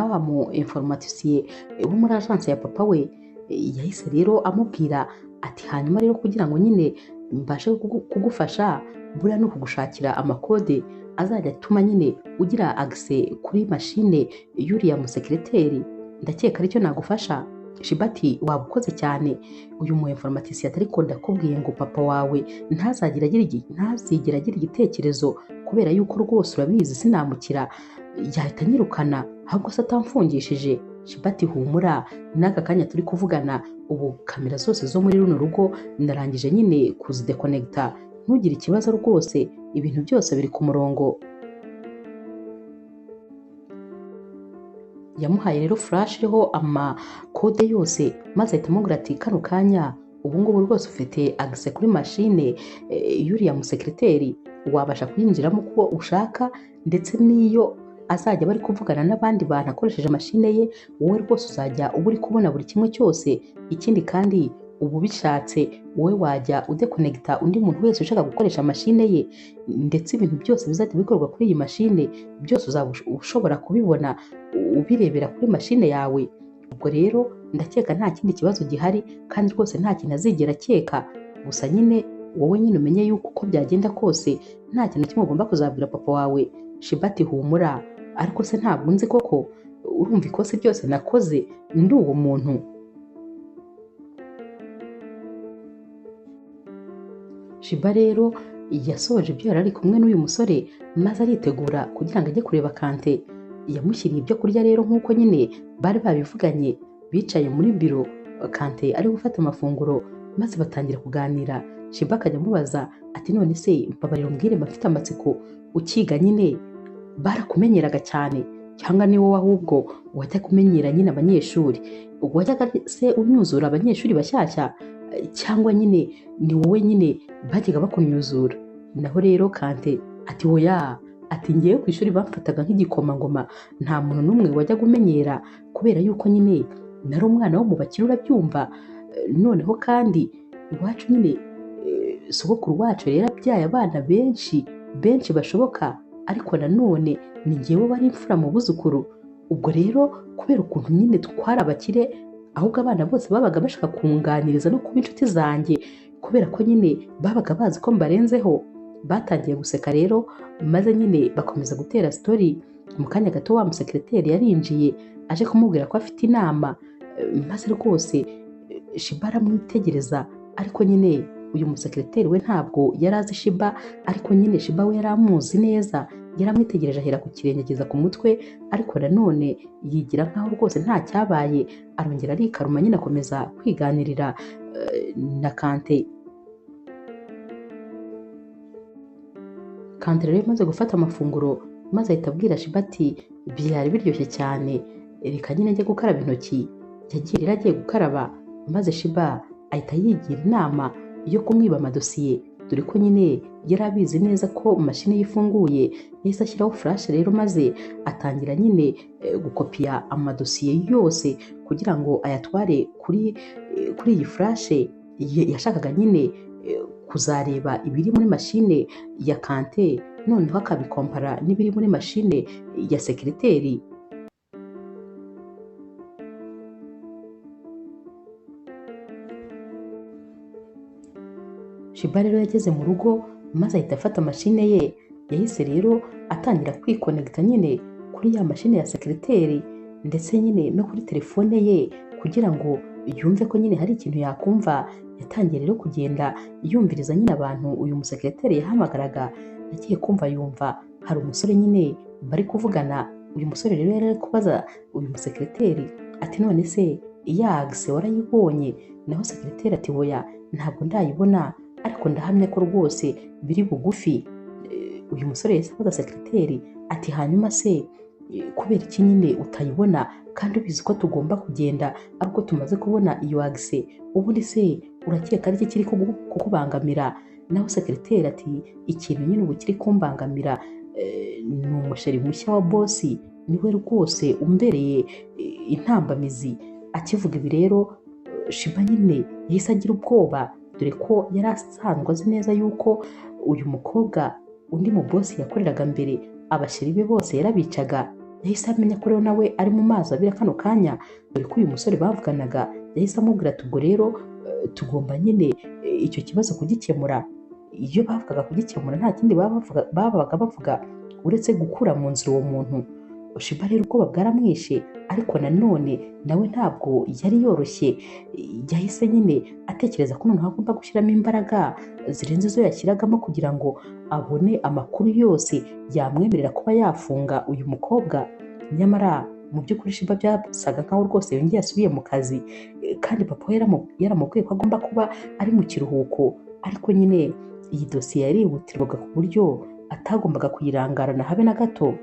wa mu informatisiye wo muri agence ya papa we. Yahise rero amubwira ati hanyuma rero kugira ngo nyine mbashe kugufasha, buriya no kugushakira amakode azajya atuma nyine ugira access kuri machine y'uriya musekreteri, ndakeka aricyo nagufasha. Shiba ati waba ukoze cyane. Uyu mu informatisiye ariko ndakubwiye ngo papa wawe ntazigera agira igitekerezo, kubera yuko rwose urabizi sinamukira, yahita anyirukana ahubwo se atamfungishije. Shiba ati humura, n'aka kanya turi kuvugana ubu kamera zose zo muri runo rugo narangije nyine kuzidekonegita, ntugire ikibazo rwose, ibintu byose biri ku murongo. Yamuhaye rero flash iriho amakode yose maze ahita amubwira ati kano kanya ubu ngubu rwose ufite access kuri machine y'uriya musekreteri, wabasha kuyinjiramo uko ushaka, ndetse n'iyo azajya bari kuvugana n'abandi bantu akoresheje machine ye, wowe rwose uzajya uba uri kubona buri kimwe cyose. Ikindi kandi ubu bishatse wowe wajya udekonegita undi muntu wese ushaka gukoresha machine ye, ndetse ibintu byose bizajya bikorwa kuri iyi machine byose uzaba ushobora kubibona ubirebera kuri machine yawe. Ubwo rero ndakeka nta kindi kibazo gihari, kandi rwose nta kintu azigera akeka. Gusa nyine wowe nyine umenye yuko uko byagenda kose nta kintu kimwe ugomba kuzabwira papa wawe. Shiba ati humura, ariko se ntabwo nzi koko, urumva ikosa ryose nakoze ndi uwo muntu. Shiba rero yasoje ibyo yari ari kumwe n'uyu musore maze aritegura kugira ngo ajye kureba Kante. Yamushyiriye ibyo kurya rero nk'uko nyine bari babivuganye. Bicaye muri biro, Kante ari gufata amafunguro maze batangira kuganira. Shiba akajya amubaza ati none se mbabarira umbwire mbafite amatsiko, ukiga nyine barakumenyeraga cyane cyangwa ni wowe ahubwo wajya kumenyera nyine abanyeshuri, wajyaga se unyuzura abanyeshuri bashyashya cyangwa nyine ni wowe nyine bajyaga bakunyuzura? Naho rero Kante ati oya, ati ngewe ku ishuri bamfataga nk'igikomangoma, nta muntu n'umwe wajyaga umenyera, kubera yuko nyine nari umwana wo mu bakire urabyumva. Noneho kandi iwacu nyine sogokuru wacu rero abyaye abana benshi bashoboka, ariko nanone ni ngewe bari imfura mu buzukuru. Ubwo rero kubera ukuntu nyine twari abakire, ahubwo abana bose babaga bashaka kunganiriza no kuba inshuti zanjye, kubera ko nyine babaga bazi ko mbarenzeho. Batangiye guseka rero maze nyine bakomeza gutera story. Mu kanya gato wa musekreteri yarinjiye aje kumubwira ko afite inama, maze rwose Shiba aramwitegereza, ariko nyine uyu musekreteri we ntabwo yari azi Shiba, ariko nyine Shiba we yari amuzi neza. Yaramwitegereje ahera ku kirenge ageza ku mutwe, ariko nanone yigira nkaho rwose nta cyabaye. Arongera arikaruma nyine akomeza kwiganirira na Kante. Kante rero maze gufata amafunguro maze ahita abwira Shiba ati byari biryoshye cyane, reka nyine njye gukaraba intoki. Yagiye rero agiye gukaraba maze Shiba ahita yigira inama yo kumwiba amadosiye dore ko nyine yari abizi neza ko mashini ye ifunguye. Yahise ashyiraho flash rero maze atangira nyine gukopiya amadosiye yose kugira ngo ayatware kuri iyi flash. Yashakaga nyine kuzareba ibiri muri mashine ya Kante noneho akabikompara n'ibiri muri mashine ya sekiriteri. Shiba rero yageze mu rugo maze ahita afata mashine ye. Yahise rero atangira kwikonegita nyine kuri ya mashine ya sekiriteri ndetse nyine no kuri telefone ye kugira ngo yumve ko nyine hari ikintu yakumva. Yatangiye rero kugenda yumviriza nyine abantu uyu musekiriteri yahamagaraga. Yagiye kumva yumva hari umusore nyine bari kuvugana. Uyu musore rero yari ari kubaza uyu musekiriteri ati none se ya agise warayibonye? Naho sekiriteri ati hoya ntabwo ndayibona, ariko ndahamya ko rwose biri bugufi. Uyu musore yahise abaza sekiriteri ati hanyuma se kubera iki nyine utayibona kandi ubizi ko tugomba kugenda ariko tumaze kubona iyo agise? Ubundi se urakeka ari iki kiri kukubangamira? Naho sekiriteri ati ikintu nyine ubu kiri kumbangamira ni umusheri mushya wa bosi, niwe rwose umbereye intambamizi. Akivuga ibi rero Shiba nyine yahise agira ubwoba, dore ko yari asanzwe azi neza yuko uyu mukobwa undi mu bosi yakoreraga mbere abasheri be bose yarabicaga. Yahise amenya ko rero nawe ari mu mazi abira kano kanya, dore ko uyu musore bavuganaga yahise amubwira ati ubwo rero tugomba nyine icyo kibazo kugikemura. Iyo bavugaga kugikemura nta kindi babaga bavuga uretse gukura mu nzira uwo muntu. Shiba rero ubwoba bwaramwishe, ariko nanone nawe ntabwo yari yoroshye. Yahise nyine atekereza ko noneho agomba gushyiramo imbaraga zirenze izo yashyiragamo kugira ngo abone amakuru yose yamwemerera kuba yafunga uyu mukobwa. Nyamara mu by'ukuri Shiba byasaga nkaho rwose yongeye asubiye mu kazi, kandi papa yaramubwiye ko agomba kuba ari mu kiruhuko. Ariko nyine iyi dosiye yarihutirwaga ku buryo atagombaga kuyirangarana habe na gato.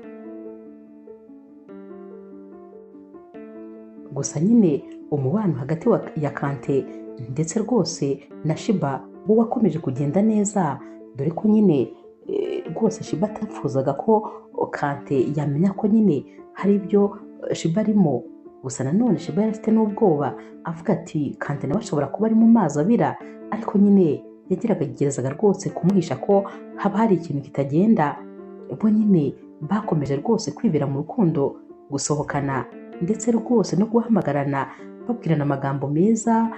Gusa nyine umubano hagati ya Kante ndetse rwose na Shiba wo wakomeje kugenda neza, dore ko nyine rwose Shiba atafuzaga ko Kante yamenya ko nyine hari ibyo Shiba arimo. Gusa nanone Shiba yari afite n'ubwoba avuga ati Kante nawe ashobora kuba ari mu mazi abira, ariko nyine yageragezaga rwose kumwisha ko haba hari ikintu kitagenda. Bo nyine bakomeje rwose kwibera mu rukundo, gusohokana ndetse rwose no guhamagarana, babwirana amagambo meza,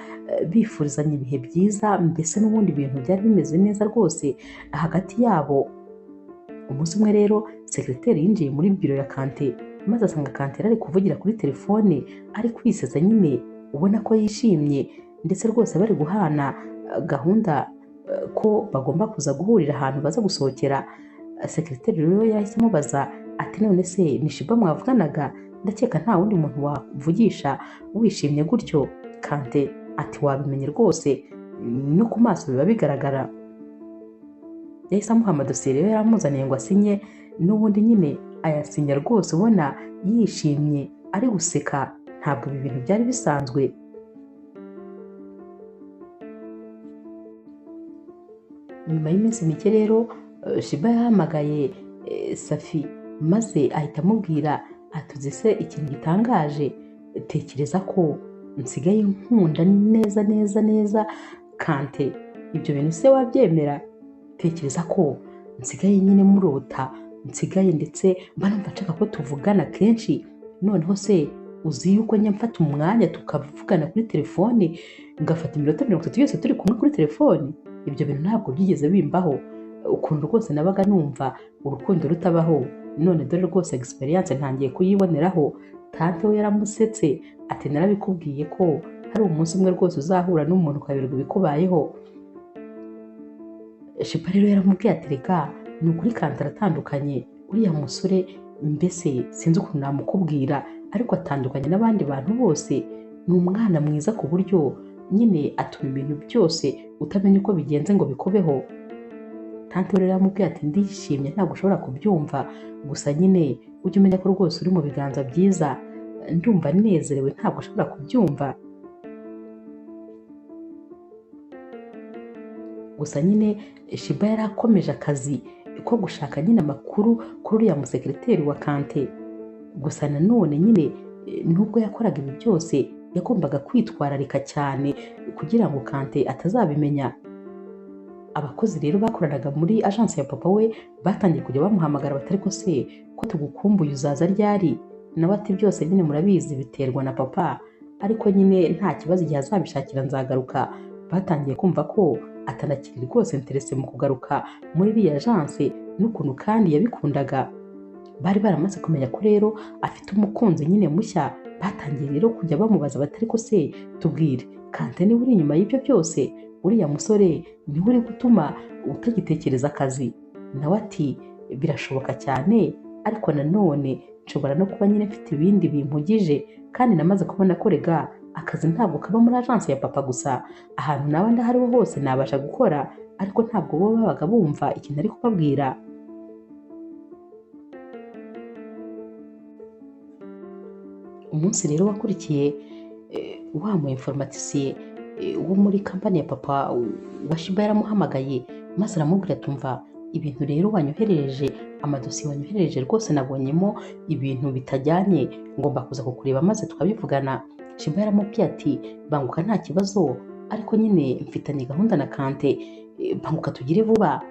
bifurizanya ibihe byiza, mbese n'ubundi bintu byari bimeze neza rwose hagati yabo. Umunsi umwe rero sekiriteri yinjiye muri biro ya Kante maze asanga Kante ari kuvugira kuri telefone ari kwiseza nyine ubona ko yishimye, ndetse rwose bari guhana gahunda ko bagomba kuza guhurira ahantu baza gusohokera. Sekiriteri rero yahise amubaza ati none se ni Shiba mwavuganaga? Ndakeka nta wundi muntu wavugisha wishimye gutyo. Kante ati wabimenye rwose, no ku maso biba bigaragara. Yahise amuha amadosiye rero yaramuzaniye ngo asinye, n'ubundi nyine ayasinya rwose ubona yishimye ari guseka. Ntabwo ibi bintu byari bisanzwe. Nyuma y'iminsi mike rero Shiba yahamagaye Safi maze ahita amubwira atuze se ikintu gitangaje, tekereza ko nsigaye nkunda neza neza neza Kante. Ibyo bintu se wabyemera? Tekereza ko nsigaye nyine murota, nsigaye ndetse mba numva nshaka ko tuvugana kenshi. Noneho se uzi yuko njya mfata umwanya tukavugana kuri telefone, ngafata iminota 30 yose turi kumwe kuri telefone? Ibyo bintu ntabwo byigeze bimbaho. Ukuntu rwose nabaga numva urukundo rutabaho, none dore rwose experience ntangiye kuyiboneraho. Tante we yaramusetse ati narabikubwiye ko hari umunsi umwe rwose uzahura n'umuntu ukaberwa ibikubayeho. Shiba rero yaramubwiye ati reka ni ukuri Kante aratandukanye, uriya musore mbese sinzi ukuntu namukubwira, ariko atandukanye n'abandi bantu bose. Ni umwana mwiza ku buryo nyine atuma ibintu byose utamenya uko bigenze ngo bikubeho. Tante rero yaramubwiye ati ndishimye ntabwo ushobora kubyumva, gusa nyine ujye umenya ko rwose uri mu biganza byiza. Ndumva nezerewe ntabwo ushobora kubyumva. gusa nyine Shiba yari akomeje akazi ko gushaka nyine amakuru kuri uriya musekereteri wa Kante. Gusa nanone nyine nubwo yakoraga ibi byose yagombaga kwitwararika cyane kugira ngo Kante atazabimenya. Abakozi rero bakoranaga muri agence ya papa we batangiye kujya bamuhamagara batari ko se ko tugukumbuye uzaza ryari? Nawe ati byose nyine murabizi biterwa na papa, ariko nyine nta kibazo igihe azabishakira nzagaruka. Batangiye kumva ko atanakiri rwose interese mu kugaruka muri iriya agence n'ukuntu kandi yabikundaga. Bari baramaze kumenya ko rero afite umukunzi nyine mushya. Batangiye rero kujya bamubaza batari ko se tubwire, Kante niwe uri inyuma y'ibyo byose? Uriya musore niwe uri gutuma utagitekereza akazi? Nawe ati birashoboka cyane, ariko nanone nshobora no kuba nyine mfite ibindi bimpugije, kandi namaze kubona ko rega akazi ntabwo kaba muri agence ya papa gusa. Ahantu naba ndahariho hose nabasha gukora, ariko ntabwo bo babaga bumva ikintu ari kubabwira. Umunsi rero wakurikiye wa mu informatisiye wo muri kampani ya papa wa Shiba yaramuhamagaye maze aramubwira atumva ibintu rero wanyoherereje, amadosiye wanyoherereje rwose nabonyemo ibintu bitajyanye, ngomba kuza kukureba maze tukabivugana. Shiba yaramubwiye ati banguka nta kibazo, ariko nyine mfitanye gahunda na Kante, banguka tugire vuba.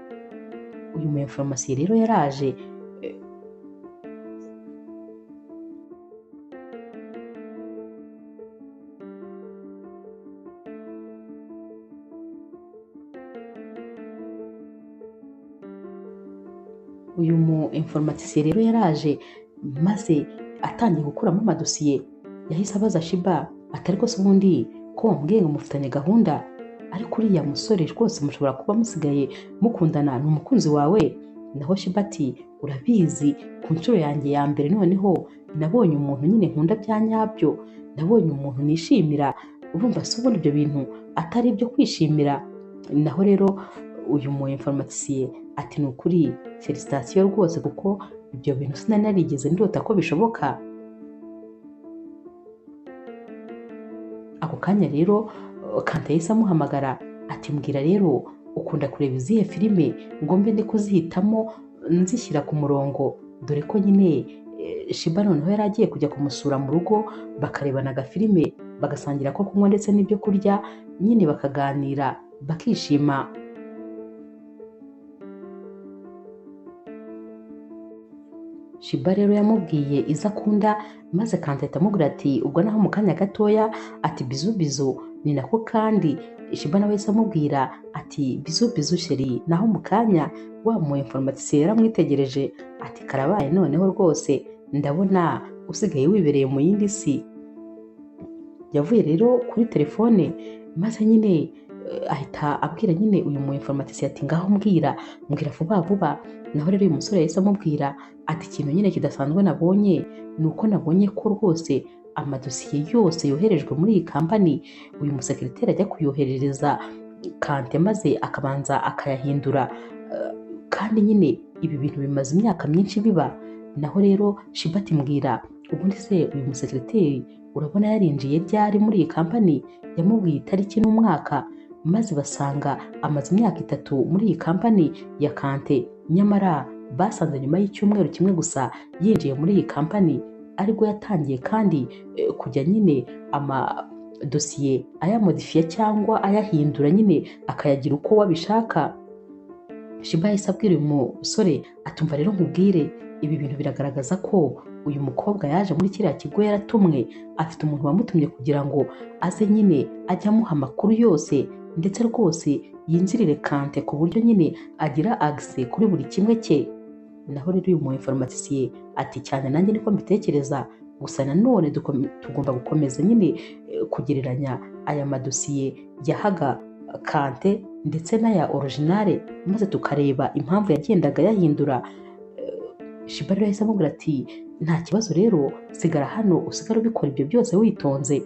Uyu mu informatisiye rero yaraje uyu mu informatisiye rero yaraje maze atangiye gukuramo amadosiye. Yahise abaza Shiba atari ko se ubundi ko wambwiye ngo mufitanye gahunda, ariko uriya musore rwose mushobora kuba musigaye mukundana, ni umukunzi wawe? Naho Shiba ati urabizi ku nshuro yanjye ya mbere noneho nabonye umuntu nyine nkunda bya nyabyo, nabonye umuntu nishimira, urumva se ubundi ibyo bintu atari ibyo kwishimira? Naho rero uyu mu informatisiye ati ni ukuri felicitation rwose, kuko ibyo bintu sinari narigeze ndota ko bishoboka. Ako kanya rero Kante yahise amuhamagara ati mbwira rero ukunda kureba izihe filime ngo mbe ndi kuzihitamo nzishyira ku murongo, dore ko nyine Shiba noneho yari agiye kujya kumusura mu rugo bakarebana agafilime, bagasangira ko kunywa ndetse n'ibyo kurya, nyine bakaganira bakishima. Shiba rero yamubwiye izo akunda maze Kante ahita amubwira ati ubwo naho mu kanya gatoya, ati bizu bizu. Ni nako kandi Shiba nawe yahise amubwira ati bizu bizu sheri. Naho mu kanya wa mu informatisiye yaramwitegereje ati karabaye noneho rwose, ndabona usigaye wibereye mu yindi si. Yavuye rero kuri telefone maze nyine ahita abwira nyine uyu mu informatisiye ati ngaho mbwira vuba vuba. Naho rero uyu musore yahise amubwira ati ikintu nyine kidasanzwe nabonye ni uko nabonye ko rwose amadosiye yose yoherejwe muri iyi kampani uyu musekereteri ajya kuyoherereza Kante maze akabanza akayahindura, kandi nyine ibi bintu bimaze imyaka myinshi biba. Naho rero Shiba ati mbwira ubundi se uyu musekereteri urabona yarinjiye ryari muri iyi kampani? Yamubwiye itariki n'umwaka, maze basanga amaze imyaka 3 muri iyi kampani ya Kante. Nyamara basanze nyuma y'icyumweru kimwe gusa yinjiye muri iyi kampani aribwo yatangiye kandi kujya nyine amadosiye ayamodifiye cyangwa ayahindura nyine akayagira uko wabishaka. Shiba yahise abwira uyu musore atumva rero nkubwire, ibi bintu biragaragaza ko uyu mukobwa yaje muri kiriya kigo yaratumwe, afite umuntu wamutumye kugira ngo aze nyine ajye amuha amakuru yose, ndetse rwose yinjirire Kante ku buryo nyine agira access kuri buri kimwe cye. Naho rero uyu mu informatisiye ati cyane nanjye niko mbitekereza, gusa nanone tugomba gukomeza nyine kugereranya aya madosiye yahaga Kante ndetse n'aya originale, maze tukareba impamvu yagendaga yahindura. Shiba rero yahise amubwira ati nta kibazo rero, sigara hano usigara ubikora ibyo byose witonze,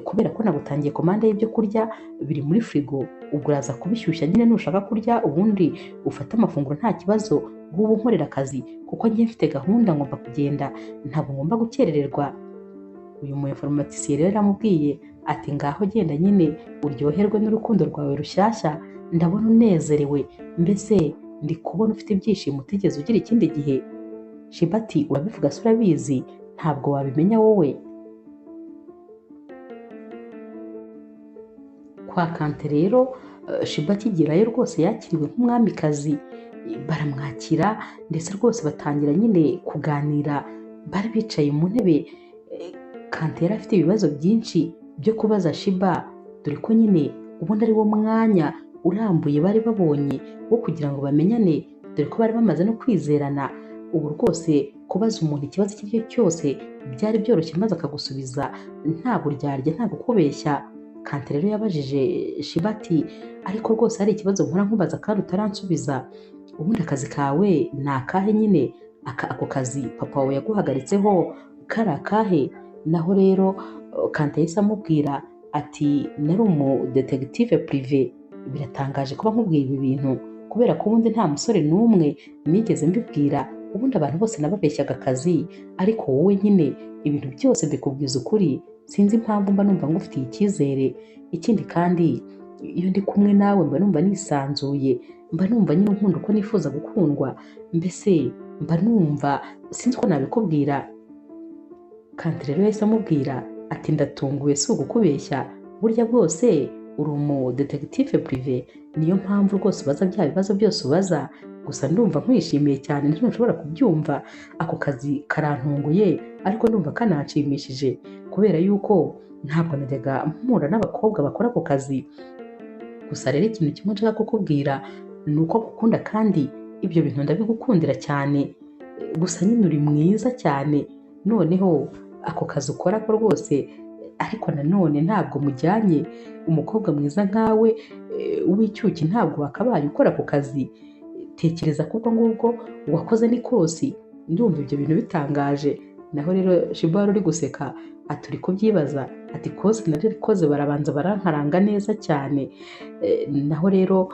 kubera ko nagutangiye komande y'ibyo kurya biri muri frigo, ubwo uraza kubishyushya nyine nushaka kurya ubundi ufate amafunguro nta kibazo. Ubu nkorera akazi kuko ngiye mfite gahunda, ngomba kugenda, ntabwo ngomba gukerererwa. Uyu mu informatisiye rero yaramubwiye ati ngaho genda nyine uryoherwe n'urukundo rwawe rushyashya, ndabona unezerewe, mbese ndi kubona ufite ibyishimo utigeze ugira ikindi gihe. Shiba ati urabivuga se urabizi, ntabwo wabimenya wowe. Kwa Kante rero Shiba akigerayo rwose yakiriwe nk'umwamikazi, baramwakira ndetse rwose batangira nyine kuganira, bari bicaye mu ntebe. Kante yari afite ibibazo byinshi byo kubaza Shiba, dore ko nyine ubundi ari wo mwanya urambuye bari babonye wo kugira ngo bamenyane, dore ko bari bamaze no kwizerana. Ubu rwose kubaza umuntu ikibazo icyo ari cyo cyose byari byoroshye maze akagusubiza nta buryarya nta kukubeshya. Kante rero yabajije Shiba ati ariko rwose hari ikibazo mpora nkubaza kandi utaransubiza, ubundi akazi kawe ni akahe nyine? Ako kazi papa wawe yaguhagaritseho kari akahe? Naho rero Kante yahise amubwira ati nari umudetegitive purive. Biratangaje kuba nkubwiye ibi bintu kubera ko ubundi nta musore n'umwe nigeze mbibwira, ubundi abantu bose nababeshyaga akazi, ariko wowe nyine ibintu byose mbikubwiza ukuri. Sinzi impamvu mba numva ngufitiye icyizere. Ikindi kandi iyo ndi kumwe nawe mba numva nisanzuye, mba numva nyine nkunda uko nifuza gukundwa, mbese mba numva sinzi uko nabikubwira. Kante rero yahise amubwira ati ndatunguwe si ugukubeshya, burya bwose uri umudetegitive purive, niyo mpamvu rwose ubaza bya bibazo byose ubaza. Gusa ndumva nkwishimiye cyane ntushobora kubyumva, ako kazi karantunguye ariko ndumva kananshimishije kubera yuko ntabwo najyaga mpura n'abakobwa bakora ako kazi. Gusa rero ikintu kimwe nshaka kukubwira ni uko gukunda kandi ibyo bintu ndabigukundira cyane. Gusa nyine uri mwiza cyane, noneho ako kazi ukora ko rwose ariko nanone ntabwo mujyanye. Umukobwa mwiza nkawe w'icyuki ntabwo wakabaye ukora ako kazi. Tekereza ko ubwo ngubwo wakoze ni kosi. Ndumva ibyo bintu bitangaje. Naho rero Shiba wari uri guseka ati uri kubyibaza, ati kosi narikoze barabanza barankaranga neza cyane. Naho rero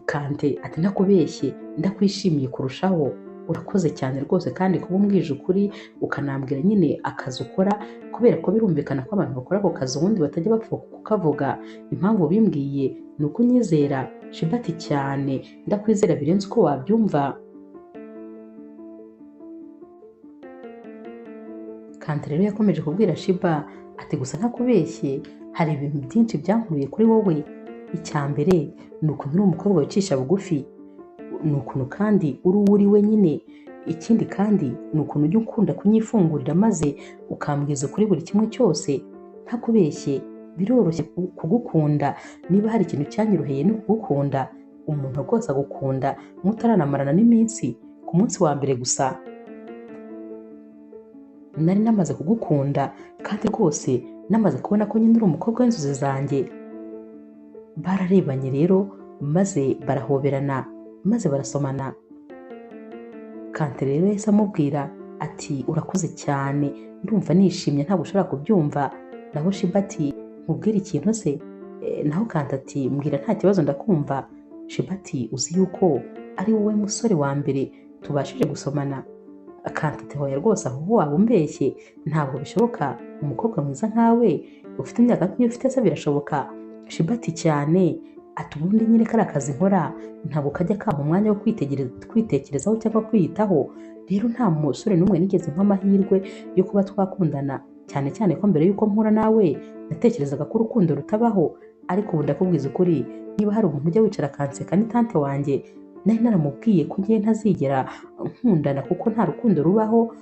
Kante ati nakubeshye ndakwishimiye kurushaho, urakoze cyane rwose kandi kuba umbwije ukuri ukanambwira nyine akazi ukora, kubera ko birumvikana ko abantu bakora ako kazi ubundi batajya bapfa kukavuga. Impamvu bimbwiye ni uko unyizera. Shiba ati cyane ndakwizera birenze uko wabyumva. Kante rero yakomeje kubwira Shiba ati gusa ntakubeshye hari ibintu byinshi byankuruye kuri wowe. Icya mbere ni ukuntu uri umukobwa wicisha bugufi, ni ukuntu kandi uri uwo uri wenyine. Ikindi kandi ni ukuntu ujya ukunda kunyifungurira maze ukambwiza kuri buri kimwe cyose. Ntakubeshye biroroshye kugukunda. Niba hari ikintu cyanyoroheye no kugukunda, umuntu rwose agukunda mutaranamarana n'iminsi, ku munsi wa mbere gusa nari namaze kugukunda kandi rwose namaze kubona ko nyine uri umukobwa w'inzozi zanjye. Bararebanye rero maze barahoberana maze barasomana. Kante rero yahise amubwira ati urakoze cyane, ndumva nishimye ntabwo ushobora kubyumva. Naho Shiba ati nkubwire ikintu se? Naho Kante ati mbwira nta kibazo ndakumva. Shiba ati uzi yuko ari wowe musore wa mbere tubashije gusomana? Kante ati hoya rwose aho waba umbeshye, ntabwo bishoboka. Umukobwa mwiza nkawe ufite imyaka nk'iyo ufite se birashoboka? Shiba ati cyane, ati ubundi nyine kari akazi nkora ntabwo kajya kampa umwanya wo kwitekerezaho cyangwa kwiyitaho. Rero nta musore n'umwe nigeze mpa amahirwe yo kuba twakundana, cyane cyane ko mbere y'uko mpura nawe natekerezaga ko urukundo rutabaho. Ariko ubu ndakubwiza ukuri, niba hari umuntu ujya wicara akanseka ni tante wanjye. Nari naramubwiye ko ngiye ntazigera nkundana kuko nta rukundo rubaho,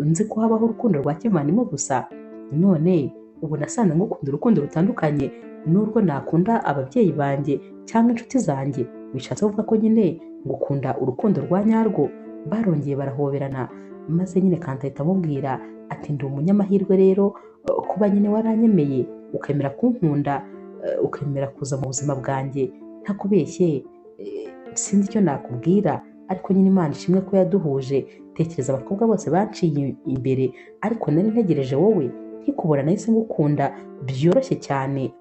nzi ko habaho urukundo rwa kivandimwe gusa. None ubu nasanze ngukunda urukundo rutandukanye n'urwo nakunda ababyeyi banjye cyangwa inshuti zanjye. Bishatse kuvuga ko nyine ngukunda urukundo rwa nyarwo. Barongeye barahoberana maze nyine Kante ahita amubwira ati ndi umunyamahirwe rero kuba nyine waranyemeye ukemera kunkunda, ukemera kuza mu buzima bwanjye. Ntakubeshye sinzi icyo nakubwira, ariko nyine Imana ishimwe ko yaduhuje. Tekereza abakobwa bose banciye imbere, ariko nari ntegereje wowe. Nkikubona nahise ngukunda byoroshye cyane.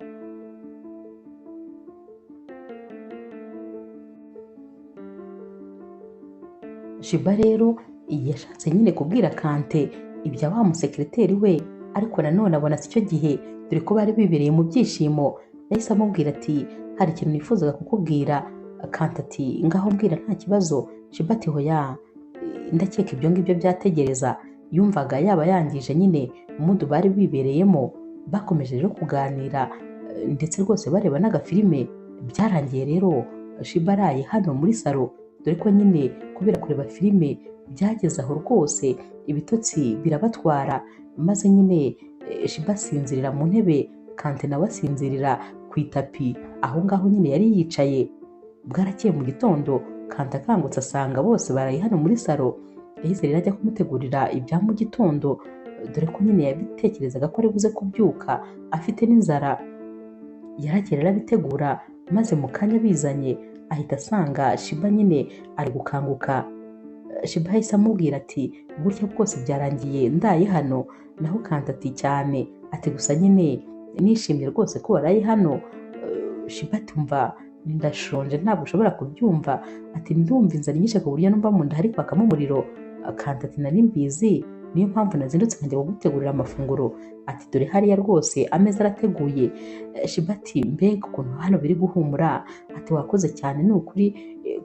Shiba rero yashatse nyine kubwira Kante ibya wa musekireteri we, ariko nanone abona si cyo gihe, dore ko bari bibereye mu byishimo. Yahise amubwira ati hari ikintu nifuzaga kukubwira. Kante ati ngaho mbwira nta kibazo. Shiba ati hoya, ndakeka ibyo ngibyo byategereza. Yumvaga yaba yangije nyine umudu bari bibereyemo. Bakomeje rero kuganira ndetse rwose bareba n'agafilime. Byarangiye rero Shiba araye hano muri salo, dore ko nyine kubera kureba filime byageze aho rwose ibitotsi birabatwara, maze nyine Shiba asinzirira mu ntebe, Kante nawe asinzirira ku itapi aho ngaho nyine yari yicaye. Bwarakeye mu gitondo Kante akangutse asanga bose baraye hano muri salo. Yahise rero ajya kumutegurira ibya mu gitondo, dore ko nyine yabitekerezaga ko ari buze kubyuka afite n'inzara. Yarakeye rero abitegura, maze mu kanya bizanye ahita asanga Shiba nyine ari gukanguka. Shiba yahise amubwira ati burya bwose byarangiye ndaye hano. Naho Kante ati cyane, ati gusa nyine nishimye rwose ko waraye hano. Shiba ati umva ndashonje ntabwo ushobora kubyumva. Ati ndumva inzara inyishe ku buryo numva mu nda hari kwakamo umuriro. Kante ati nari mbizi, niyo mpamvu nazindutse nkajya kugutegurira amafunguro. Ati dore hariya rwose ameza arateguye. Shiba ati mbega ukuntu hano biri guhumura. Ati wakoze cyane ni ukuri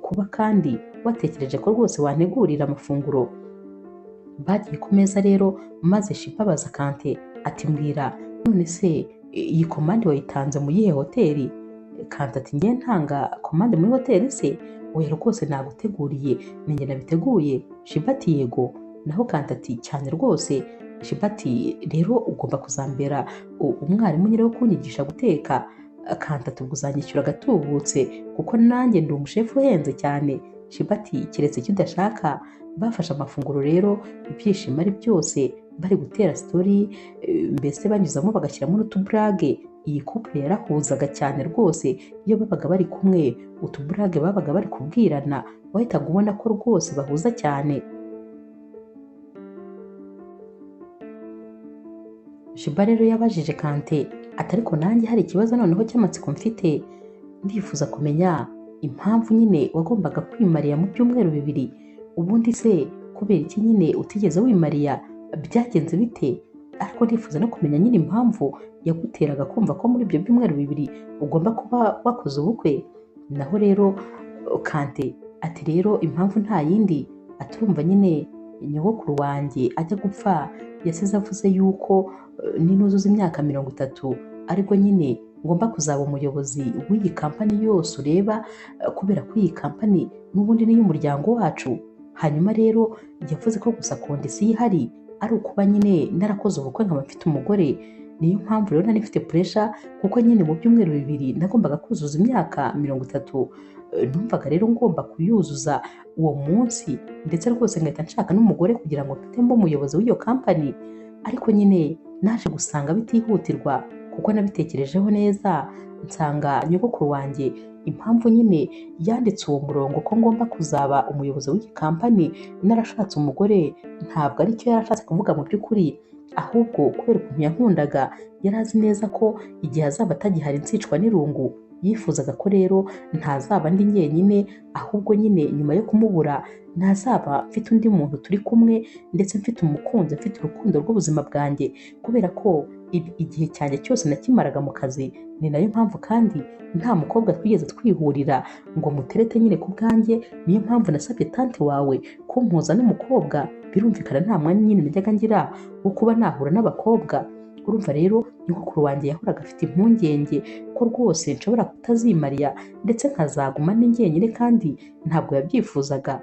kuba kandi watekereje ko rwose wantegurira amafunguro. Bagiye ku meza rero, maze Shiba abaza Kante ati mbwira none se iyi komande wayitanze mu yihe hoteli? Kante ati ngiye ntanga komande muri hoteli se? Oya rwose naguteguriye, ninjye nabiteguye. Shiba ati yego. Naho Kante ati cyane rwose. Shiba ati rero ugomba kuzambera umwarimu nyine wo kunyigisha guteka. Kante ati ubwo uzanyishyura agatubutse kuko nanjye ndi umushefu uhenze cyane. Shiba ati keretse icyo udashaka. Bafashe amafunguro rero ibyishimo ari byose, bari gutera story, mbese banyuzamo bagashyiramo n'utuburage. Iyi couple yarahuzaga cyane rwose. Iyo babaga bari kumwe utuburage babaga bari kubwirana, wahitaga ubona ko rwose bahuza cyane. Shiba rero yabajije Kante ati ariko nanjye hari ikibazo noneho cy'amatsiko mfite. Ndifuza kumenya impamvu nyine wagombaga kwimariya mu byumweru 2. Ubundi se kubera iki nyine utigeze wimariya? Byagenze bite? Ariko ndifuza no kumenya nyine impamvu yaguteraga kumva ko muri ibyo byumweru 2 ugomba kuba wakoze ubukwe. Naho rero Kante ati rero impamvu nta yindi. Aturumva nyine nyogokuru wanjye ajya gupfa yasize avuze yuko ninuzuza imyaka 30 aribwo nyine ngomba kuzaba umuyobozi w'iyi kampani yose ureba, kubera ko iyi kampani n'ubundi ni iy'umuryango wacu. Hanyuma rero yavuze ko gusa kondisiyo ihari ari ukuba nyine narakoze ubukwe nkaba mfite umugore. Niyo mpamvu rero nari mfite pressure kuko nyine mu byumweru 2 nagombaga kuzuza imyaka 30. Numvaga rero ngomba kuyuzuza uwo munsi, ndetse rwose ngahita nshaka n'umugore kugira ngo mfite mbe umuyobozi w'iyo kampani. Ariko nyine naje gusanga bitihutirwa kuko nabitekerejeho neza, nsanga nyogokuru wanjye impamvu nyine yanditse uwo murongo ko ngomba kuzaba umuyobozi w'iyi kampani narashatse umugore ntabwo ari cyo yarashatse kuvuga mu by'ukuri, ahubwo kubera ukuntu yankundaga yari azi neza ko igihe azaba atagihari nsicwa n'irungu. Yifuzaga ko rero ntazaba ndi njyenyine, ahubwo nyine nyuma yo kumubura ntazaba mfite undi muntu turi kumwe, ndetse mfite umukunzi, mfite urukundo rw'ubuzima bwanjye, kubera ko igihe cyanjye cyose nakimaraga mu kazi. Ni nayo mpamvu kandi nta mukobwa twigeze twihurira ngo muterete nyine ku bwanjye. Niyo mpamvu nasabye tante wawe kumpuza n'umukobwa. Birumvikana nta mwanya nyine najyaga ngira wo kuba nahura n'abakobwa. Urumva rero nyogokuru wanjye yahoraga afite impungenge ko rwose nshobora kutazimariya ndetse nkazaguma ndi njyenyine, kandi ntabwo yabyifuzaga.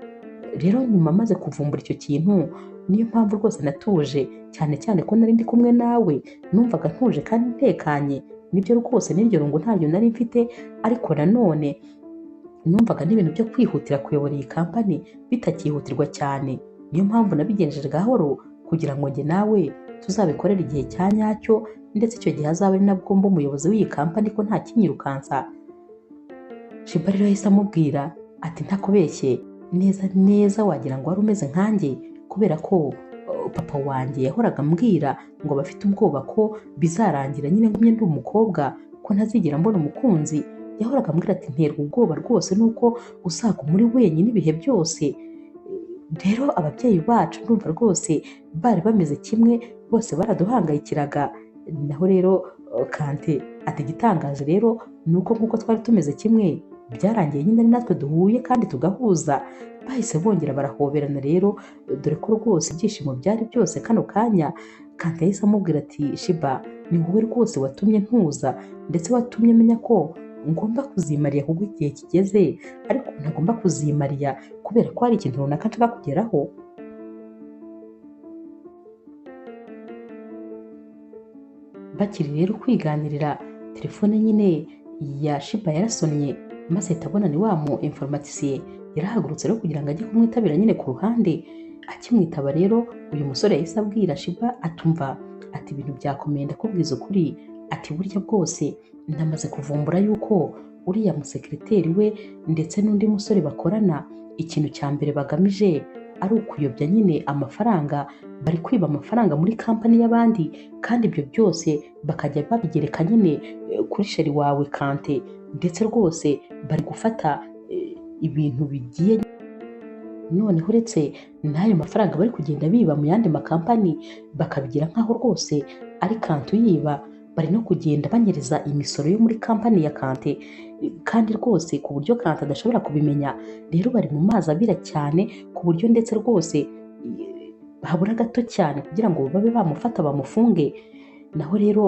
Rero nyuma maze kuvumbura icyo kintu, niyo mpamvu rwose natuje, cyane cyane ko nari ndi kumwe nawe. Numvaga ntuje kandi ntekanye. Nibyo rwose n'iryo rungu ntaryo nari mfite, ariko nanone numvaga n'ibintu byo kwihutira kuyobora iyi kampani bitakihutirwa cyane. Niyo mpamvu nabigenjeje gahoro kugira ngo njye nawe tuzabikorera igihe cya nyacyo, ndetse icyo gihe azaba ari nabwo mba umuyobozi w'iyi kampani ko nta kinyirukansa. Shiba rero yahise amubwira ati ntakubeshye neza neza wagira ngo wari umeze nkanjye, kubera ko papa wanjye yahoraga ambwira ngo bafite ubwoba ko bizarangira nyine ngumye ndi umukobwa, ko ntazigera mbona umukunzi. Yahoraga ambwira ati nterwa ubwoba rwose nuko uzaguma uri wenyine ibihe byose. Rero ababyeyi bacu ndumva rwose bari bameze kimwe, bose baraduhangayikiraga. Naho rero Kante ati igitangaje rero ni uko nk'uko twari tumeze kimwe byarangiye nyine ari natwe duhuye kandi tugahuza. Bahise bongera barahoberana rero, dore ko rwose ibyishimo byari byose kano kanya. Kante yahise amubwira ati Shiba, ni wowe rwose watumye ntuza ndetse watumye menya ko ngomba kuzimarira kuko igihe kigeze, ariko ntagomba kuzimarira kubera ko hari ikintu runaka nshaka kugeraho. Bakiri rero kwiganirira, telefone nyine ya Shiba yarasonnye, maze ahita abona ni wa mu informatisiye yarahagurutse rero kugira ngo ajye kumwitabira nyine ku ruhande. Akimwitaba rero uyu musore yahise abwira Shiba atumva ati ibintu byakomeye ndakubwiza ukuri, ati burya bwose ndamaze kuvumbura yuko uriya musekiriteri we ndetse n'undi musore bakorana ikintu cya mbere bagamije ari ukuyobya nyine amafaranga. Bari kwiba amafaranga muri kampani y'abandi, kandi ibyo byose bakajya babigereka nyine kuri sheri wawe Kante, ndetse rwose bari gufata ibintu bigiye noneho uretse n'ayo mafaranga bari kugenda biba mu yandi makampani bakabigira nk'aho rwose ari Kante uyiba. Bari no kugenda banyereza imisoro yo muri kampani ya Kante, kandi rwose ku buryo Kante adashobora kubimenya. Rero bari mu mazi abira cyane ku buryo ndetse rwose habura gato cyane kugira ngo babe bamufata bamufunge. Naho rero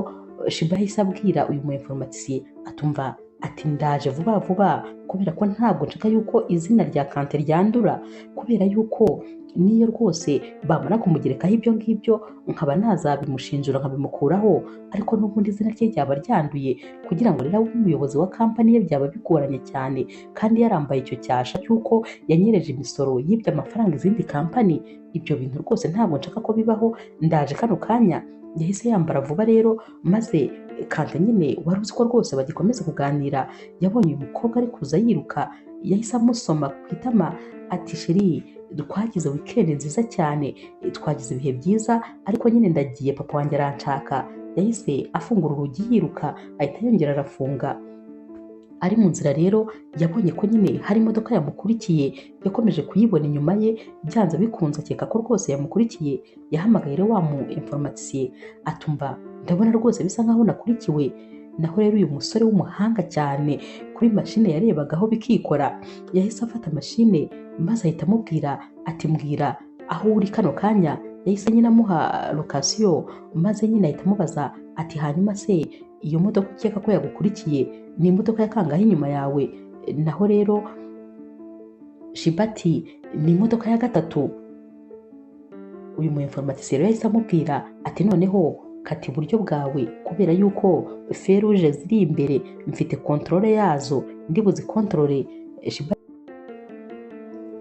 Shiba yahise abwira uyu mu informatisiye atumva ati ndaje vuba vuba, kubera ko ntabwo nshaka yuko izina rya Kante ryandura, kubera yuko niyo rwose bamara kumugerekaho ibyo ngibyo nkaba nazabimushinjura nkabimukuraho, ariko n'ubundi izina rye ryaba ryanduye. Kugira ngo rero abe umuyobozi wa kampani ye byaba bigoranye cyane, kandi yarambaye icyo cyasha cy'uko yanyereje imisoro, yibye amafaranga izindi kampani. Ibyo bintu rwose ntabwo nshaka ko bibaho, ndaje kano kanya. Yahise yambara vuba rero, maze Kante nyine wari uzi ko rwose bagikomeza kuganira yabonye uyu mukobwa ari kuza yiruka, yahise amusoma ku itama ati sheri, twagize wikendi nziza cyane, twagize ibihe byiza, ariko nyine ndagiye papa wanjye aranshaka. Yahise afungura urugi yiruka, ahita yongera arafunga. Ari mu nzira rero yabonye ko nyine hari imodoka yamukurikiye, yakomeje kuyibona inyuma ye, byanze bikunze akeka ko rwose yamukurikiye. Yahamagaye rero wa mu informatisiye atumva ndabona rwose bisa nkaho nakurikiwe. Naho rero uyu musore w'umuhanga cyane kuri mashine yarebagaho bikikora, yahise afata mashine maze ahita amubwira ati mbwira aho uri kano kanya. Yahise nyine amuha lokasiyo, maze nyine ahita amubaza ati hanyuma se iyo modoka ukeka ko yagukurikiye ni imodoka ya kangahe inyuma yawe? Naho rero Shiba ati ni imodoka ya gatatu. Uyu mu informatisiye yahise amubwira ati noneho kati iburyo bwawe, kubera yuko feruje ziri imbere mfite kontrole yazo, ndi buzikontorore. Shiba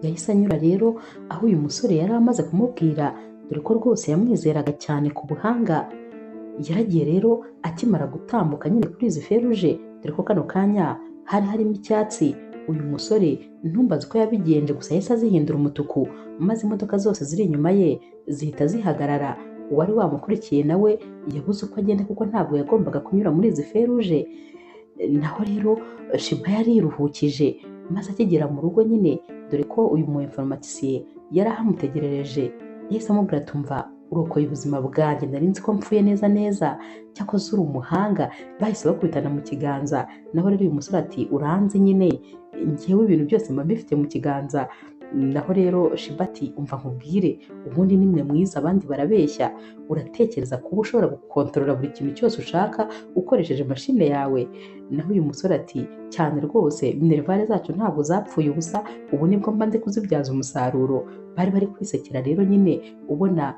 yahise anyura rero aho uyu musore yari amaze kumubwira, dore ko rwose yamwizeraga cyane ku buhanga. Yaragiye rero akimara gutambuka nyine kuri izi feruje, dore ko kano kanya hari harimo icyatsi. Uyu musore ntumbaze ko yabigenje, gusa yahise azihindura umutuku, maze imodoka zose ziri inyuma ye zihita zihagarara. Uwari wamukurikiye nawe yabuze uko agenda kuko ntabwo yagombaga kunyura muri izi feruje. Naho rero Shiba yari yiruhukije, maze akigera mu rugo nyine, dore ko uyu mu informatisiye yari ahamutegerereje, yahise amubwira atumva urokoye ubuzima bwanjye, nari nzi ko mpfuye neza neza, cyakoze uri umuhanga. Bahise bakubitana mu kiganza. Naho rero uyu musore ati uranzi nyine, njyewe ibintu byose mba mbifite mu kiganza. Naho rero Shiba ati umva nkubwire, ubundi nimwe mwiza abandi barabeshya. Uratekereza kuba ushobora gukontorora buri kintu cyose ushaka ukoresheje mashine yawe? Naho uyu musore ati cyane rwose, minerivare zacu ntabwo zapfuye ubusa, ubu nibwo mba ndi kuzibyaza umusaruro. Bari bari kwisekera rero nyine, ubona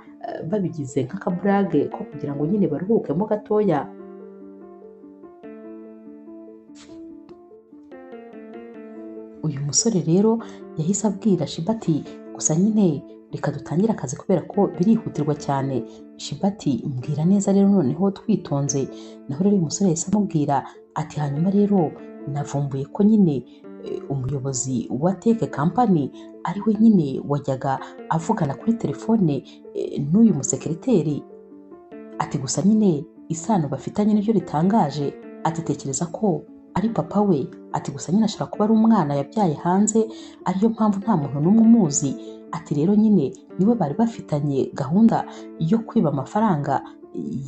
babigize nk'akaburage ko kugira ngo nyine baruhukemo gatoya. Uyu musore rero yahise abwira Shiba ati gusa nyine reka dutangire akazi kubera ko birihutirwa cyane. Shiba ati mbwira neza rero noneho twitonze. Naho rero uyu musore yahise amubwira ati hanyuma rero navumbuye ko nyine umuyobozi wa teke kampani ari we nyine wajyaga avugana kuri telefone n'uyu musekiriteri. Ati gusa nyine isano bafitanye niryo ritangaje. Ati tekereza ko ari papa we. Ati gusa nyine ashobora kuba ari umwana yabyaye hanze, ariyo mpamvu nta muntu n'umwe umuzi. Ati rero nyine niwe bari bafitanye gahunda yo kwiba amafaranga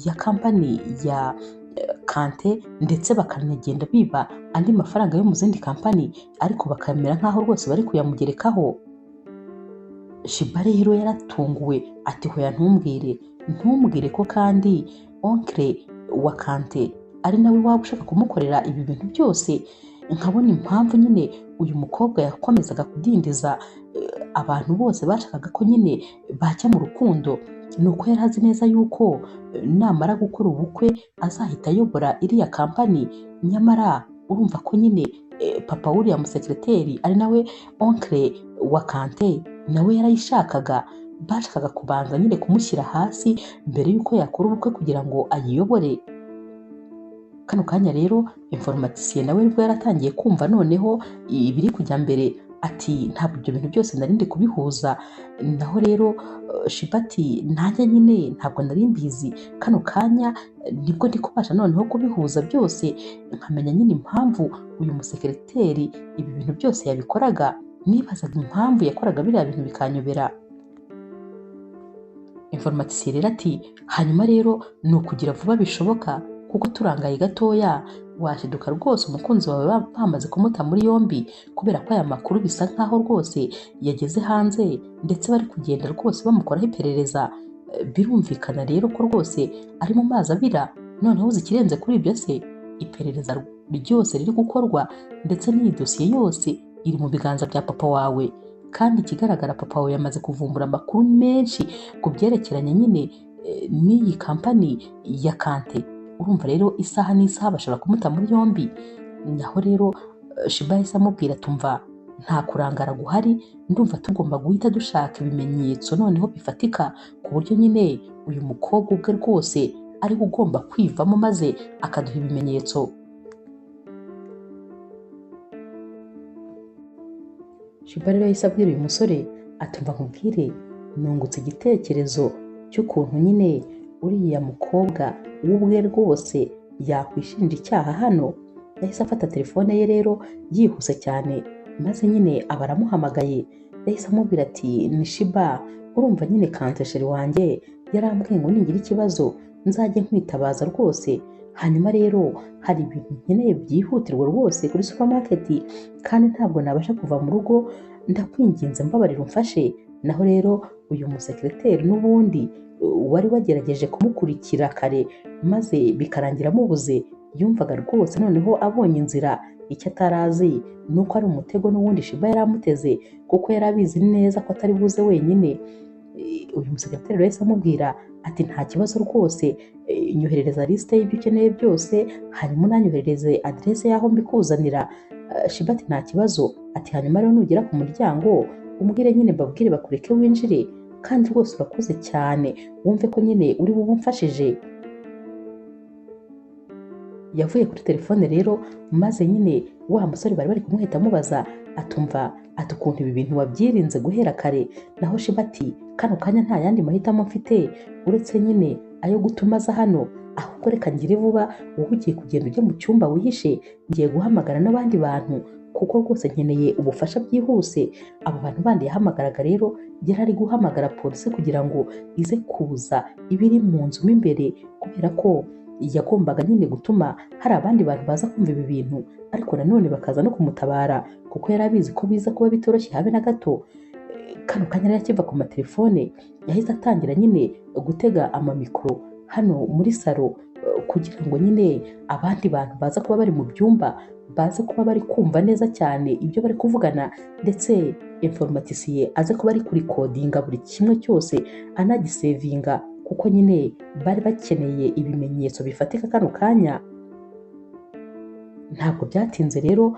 ya kampani ya Kante ndetse bakanagenda biba andi mafaranga yo mu zindi kampani ariko bakamera nk'aho rwose bari kuyamugerekaho. Shiba rero yaratunguwe ati hoya ntumbwire ko kandi onkire wa Kante ari nawe waba ushaka kumukorera ibi bintu byose. Nkabona impamvu nyine uyu mukobwa yakomezaga kudindiza abantu bose bashakaga ko nyine bajya mu rukundo, ni uko yari azi neza yuko namara gukora ubukwe azahita ayobora iriya kampani. Nyamara urumva ko nyine papa w'uriya musekireteri ari nawe onkire wa Kante nawe yarayishakaga, bashakaga kubanza nyine kumushyira hasi mbere y'uko yakora ubukwe kugira ngo ayiyobore. Kano kanya rero informatisiye nawe nibwo yaratangiye kumva noneho ibiri kujya mbere, ati ntabwo ibyo bintu byose nari ndi kubihuza. Naho rero Shiba ati nanjye nyine ntabwo nari mbizi, kano kanya nibwo ndi kubasha noneho kubihuza byose nkamenya nyine impamvu uyu musekireteri ibi bintu byose yabikoraga. Nibazaga impamvu yakoraga biriya bintu bikanyobera. Informatisiye rero ati hanyuma rero ni ukugira vuba bishoboka, kuko turangaye gatoya washiduka rwose umukunzi wawe bamaze kumuta muri yombi, kubera ko aya makuru bisa nkaho rwose yageze hanze ndetse bari kugenda rwose bamukoraho iperereza. Birumvikana rero ko rwose ari mu mazi abira. Noneho uzi ikirenze kuri ibyo se, iperereza ryose riri gukorwa ndetse n'iyi dosiye yose iri mu biganza bya papa wawe, kandi ikigaragara papa wawe yamaze kuvumbura amakuru menshi ku byerekeranye nyine n'iyi kampani ya Kante. Urumva rero isaha n'isaha bashobora kumuta muri yombi. Naho rero Shiba yahise amubwira tumva nta kurangara guhari, ndumva tugomba guhita dushaka ibimenyetso noneho bifatika, ku buryo nyine uyu mukobwa ubwe rwose ari ugomba kwivamo maze akaduha ibimenyetso. Shiba rero yahise abwira uyu musore atumva nkubwire, nungutse igitekerezo cy'ukuntu nyine uriya mukobwa ubwe rwose yakwishinja icyaha hano. Yahise afata telefone ye rero yihuse cyane, maze nyine aba aramuhamagaye. Yahise amubwira ati ni Shiba, urumva nyine Kante sheri wanjye yarambwiye ngo ningira ikibazo nzajye nkwitabaza rwose. Hanyuma rero hari ibintu nkeneye byihutirwa rwose kuri supermarket kandi ntabwo nabasha kuva mu rugo, ndakwinginze mbabarira umfashe. Naho rero uyu musekireteri n'ubundi wari wagerageje kumukurikira kare maze bikarangira amubuze, yumvaga rwose noneho abonye inzira. Icyo atarazi ni uko ari umutego n'ubundi Shiba yari amuteze, kuko yari abizi neza ko atari buze wenyine. Uyu musekireteri rero yahise amubwira ati nta kibazo rwose, nyoherereza lisite y'ibyo ukeneye byose hanyuma unanyoherereze aderese y'aho mbikuzanira. Shiba ati nta kibazo. Ati hanyuma rero nugera ku muryango umbwire nyine mbabwire bakureke winjire, kandi rwose urakoze cyane, wumve ko nyine uri bube umfashije. Yavuye kuri telefone rero maze nyine wa musore bari kumuhita amubaza atumva ati ukuntu ibi bintu wabyirinze guhera kare. Naho Shiba ati kano kanya nta yandi mahitamo mfite uretse nyine ayo gutuma aza hano, ahubwo reka ngire vuba, wowe ugiye kugenda ujya mu cyumba wihishe, ngiye guhamagara n'abandi bantu kuko rwose nkeneye ubufasha byihuse. Abo bantu bandi yahamagaraga rero yari ari guhamagara polisi kugira ngo ize kuza ibiri mu nzu mo imbere, kubera ko yagombaga nyine gutuma hari abandi bantu baza kumva ibi bintu ariko nanone bakaza no kumutabara, kuko yari abizi ko biza kuba bitoroshye habe na gato. Kano kanya rero akiva ku matelefone yahise atangira nyine gutega amamikoro hano muri salo, kugira ngo nyine abandi bantu baza kuba bari mu byumba baze kuba bari kumva neza cyane ibyo bari kuvugana, ndetse informatisiye aze kuba ari kurikodinga buri kimwe cyose anagisevinga, kuko nyine bari bakeneye ibimenyetso bifatika kano kanya. Ntabwo byatinze rero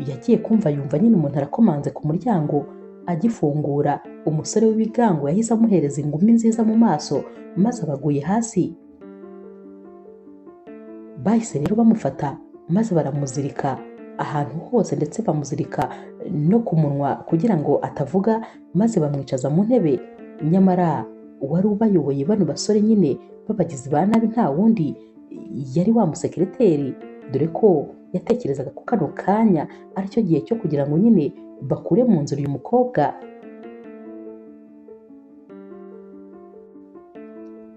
yagiye kumva yumva nyine umuntu arakomanze ku muryango. Agifungura umusore w'ibigango yahise amuhereza ingumi nziza mu maso maze abaguye hasi. Bahise rero bamufata maze baramuzirika ahantu hose ndetse bamuzirika no ku munwa kugira ngo atavuga, maze bamwicaza mu ntebe. Nyamara uwari ubayoboye bano basore nyine b'abagizi ba nabi nta wundi yari wa musekireteri, dore ko yatekerezaga ko kano kanya aricyo gihe cyo kugira ngo nyine bakure mu nzira uyu mukobwa.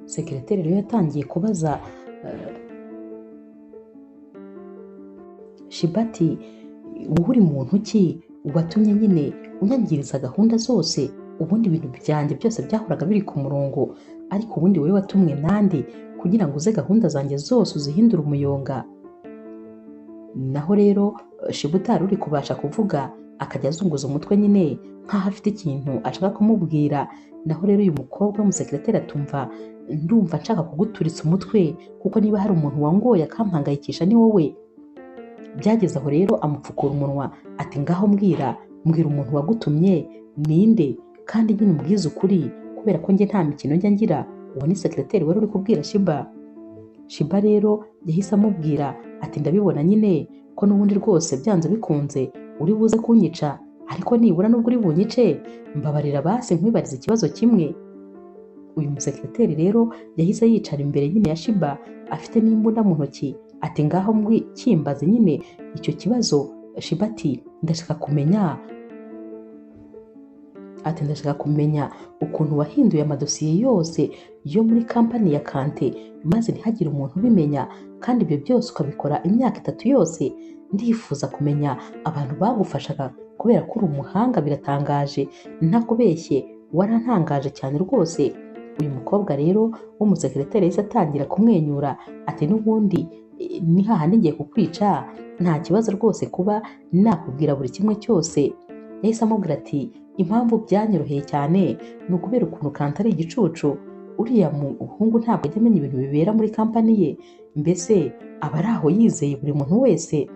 Sekireteri rero yatangiye kubaza Shiba ati wowe uri muntu ki watumye nyine unyangiriza gahunda zose, ubundi ibintu byanjye byose byahoraga biri ku murongo, ariko ubundi wowe watumwe nande kugira ngo uze gahunda zanjye zose uzihindure umuyonga. Naho rero Shiba utari uri kubasha kuvuga akajya azunguza umutwe nyine nk'aho afite ikintu ashaka kumubwira. Naho rero uyu mukobwa w'umusekiroteri atumva ndumva nshaka kuguturitsa umutwe, kuko niba hari umuntu wangoye akampangayikisha ni wowe. Byageze aho rero amupfukura umunwa ati ngaho mbwira umuntu wagutumye ninde, kandi nyine umbwize ukuri kubera ko njye nta mikino njya ngira. Uwo ni sekiroteri wari uri kubwira Shiba. Shiba rero yahise amubwira ati ndabibona nyine ko n'ubundi rwose byanze bikunze uri buze kunyica, ariko nibura nubwo uri bunyice mbabarira basi nkwibariza ikibazo kimwe. Uyu musekiroteri rero yahise yicara imbere nyine ya Shiba afite n'imbunda mu ntoki ati ngaho kimbaze nyine icyo kibazo. Shiba ati ndashaka kumenya ukuntu wahinduye amadosiye yose yo muri kampani ya Kante maze ntihagire umuntu ubimenya, kandi ibyo byose ukabikora imyaka 3 yose. Ndifuza kumenya abantu bagufashaga kubera ko uri umuhanga, biratangaje ntakubeshye, warantangaje cyane rwose. Uyu mukobwa rero w'umusekiroteri yahise atangira kumwenyura ati n'ubundi ni hahandi ngiye kukwica, nta kibazo rwose kuba nakubwira buri kimwe cyose. Yahise amubwira ati impamvu byanyoroheye cyane ni ukubera ukuntu Kante ari igicucu. Uriya muhungu ntabwo ajya amenya ibintu bibera muri kampani ye, mbese aba ari aho yizeye buri muntu wese.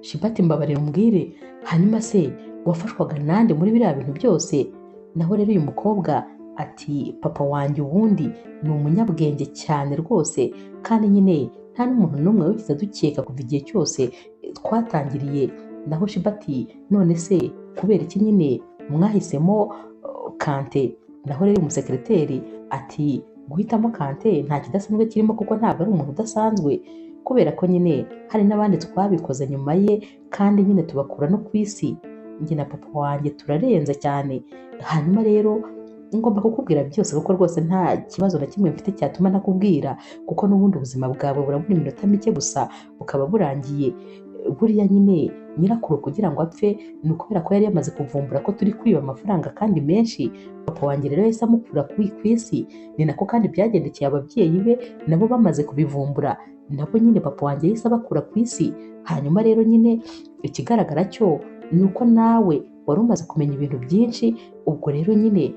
Shiba ati mbabarira umbwire, hanyuma se wafashwaga nande muri biriya bintu byose? Naho rero uyu mukobwa ati papa wanjye ubundi ni umunyabwenge cyane rwose, kandi nyine nta n'umuntu n'umwe wigeze adukeka kuva igihe cyose twatangiriye. Naho Shiba ati none se kubera iki nyine mwahisemo Kante? Naho rero umusekiroteri ati guhitamo Kante nta kidasanzwe kirimo, kuko ntabwo ari umuntu udasanzwe, kubera ko nyine hari n'abandi twabikoze nyuma ye kandi nyine tubakura no ku isi. Njye na papa wanjye turarenze cyane. Hanyuma rero ngomba kukubwira byose kuko rwose nta kibazo na kimwe mfite cyatuma ntakubwira, kuko n'ubundi ubuzima bwawe burabura iminota mike gusa bukaba burangiye. Buriya nyine nyirakuru kugira ngo apfe ni ukubera ko yari yamaze kuvumbura ko turi kwiba amafaranga kandi menshi. Papa wanjye rero yahise amukura ku isi, ni nako kandi byagendekeye ababyeyi be nabo bamaze kubivumbura, nabo nyine papa wanjye yahise abakura ku isi. Hanyuma rero nyine ikigaragara cyo ni uko nawe wari umaze kumenya ibintu byinshi, ubwo rero nyine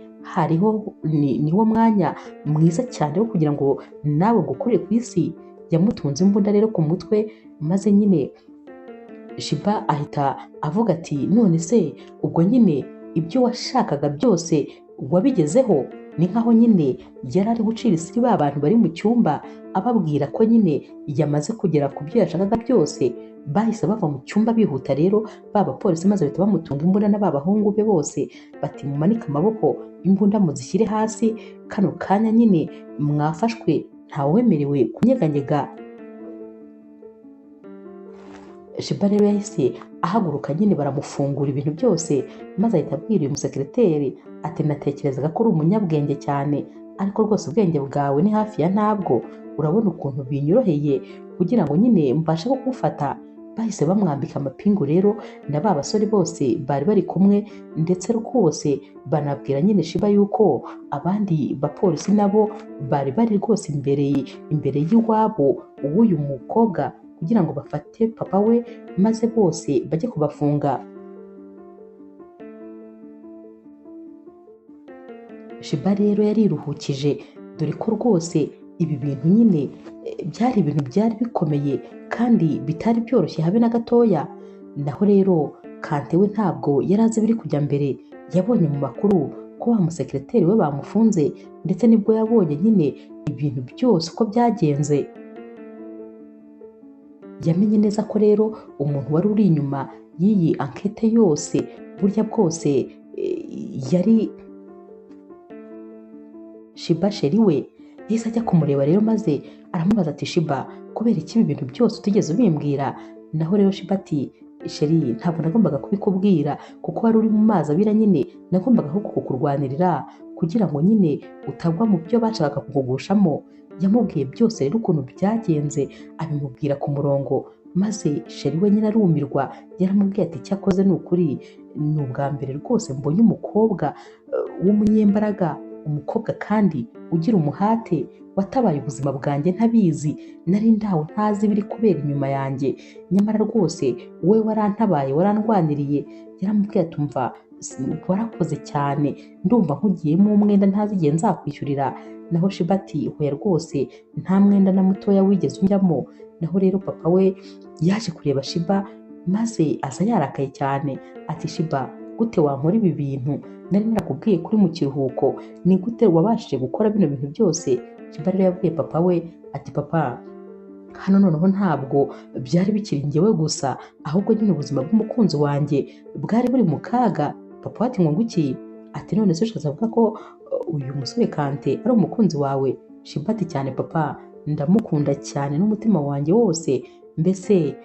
niwo mwanya mwiza cyane wo kugira ngo nawe ngukurire ku isi. Yamutunze imbunda rero ku mutwe, maze nyine Shiba ahita avuga ati none se ubwo nyine ibyo washakaga byose wabigezeho? Ni nkaho nyine yari ari gucira isi ba bantu bari mu cyumba ababwira ko nyine yamaze kugera ku byo yashakaga byose. Bahise bava mu cyumba bihuta rero b'abapolisi, maze bahita bamutunga imbunda n'abahungu be bose bati mumanike amaboko, imbunda muzishyire hasi, kano kanya nyine mwafashwe, ntawemerewe kunyeganyega. Shiba rero yahise ahaguruka nyine baramufungura ibintu byose, maze ahita abwira uyu musekiroteri ati natekerezaga ko uri umunyabwenge cyane, ariko rwose ubwenge bwawe ni hafi ya ntabwo. Urabona ukuntu binyoroheye kugira ngo nyine mbashe kugufata. Bahise bamwambika amapingu rero na ba basore bose bari bari kumwe, ndetse rwose banabwira nyine Shiba yuko abandi bapolisi nabo bari bari rwose imbere y'iwabo w'uyu mukobwa kugira ngo bafate papa we maze bose bajye kubafunga. Shiba rero yariruhukije, dore ko rwose ibi bintu nyine byari ibintu byari bikomeye kandi bitari byoroshye habe na gatoya. Naho rero Kante we ntabwo yari azi biri kujya mbere. Yabonye mu makuru ko wa musekiroteri we bamufunze, ndetse nibwo yabonye nyine ibintu byose uko byagenze. Yamenye neza ko rero umuntu wari uri inyuma y'iyi ankete yose burya bwose yari Shiba sheri we. Yahise ajya kumureba rero maze aramubaza ati Shiba kubera iki ibi bintu byose utigeze ubimbwira? Naho rero Shiba ati sheri ntabwo nagombaga kubikubwira kuko wari uri mu mazi abira, nyine nagombaga kukurwanirira kugira ngo nyine utagwa mu byo bashakaga kukugushamo. yamubwiye byose rero ukuntu byagenze, abimubwira ku murongo, maze sheri we nyine arumirwa, yaramubwiye ati cyakoze ni ukuri, ni ubwa mbere rwose mbonye umukobwa w'umunyembaraga, umukobwa kandi ugira umuhate, watabaye ubuzima bwanjye ntabizi, nari ndaho ntazi ibiri kubera inyuma yanjye, nyamara rwose wowe warantabaye, warandwaniriye. Yaramubwiye ati umva, warakoze cyane, ndumva nkugiyemo umwenda ntazi igihe nzakwishyurira. Naho Shiba ati hoya rwose nta mwenda na mutoya wigeze unjyamo. Naho rero papa we yaje kureba Shiba maze aza yarakaye cyane, ati Shiba gute wankora ibi bintu, nari narakubwiye kuri mu kiruhuko, ni gute wabashije gukora bino bintu byose? Shiba rero yabwiye papa we ati papa, hano noneho ntabwo byari bikiri njyewe gusa, ahubwo nyine ubuzima bw'umukunzi wanjye bwari buri mu kaga. Papa we ati ngo nguki? Ati none se ushatse kuvuga ko uyu musore Kante ari umukunzi wawe? Shiba ati cyane papa, ndamukunda cyane n'umutima wanjye wose, mbese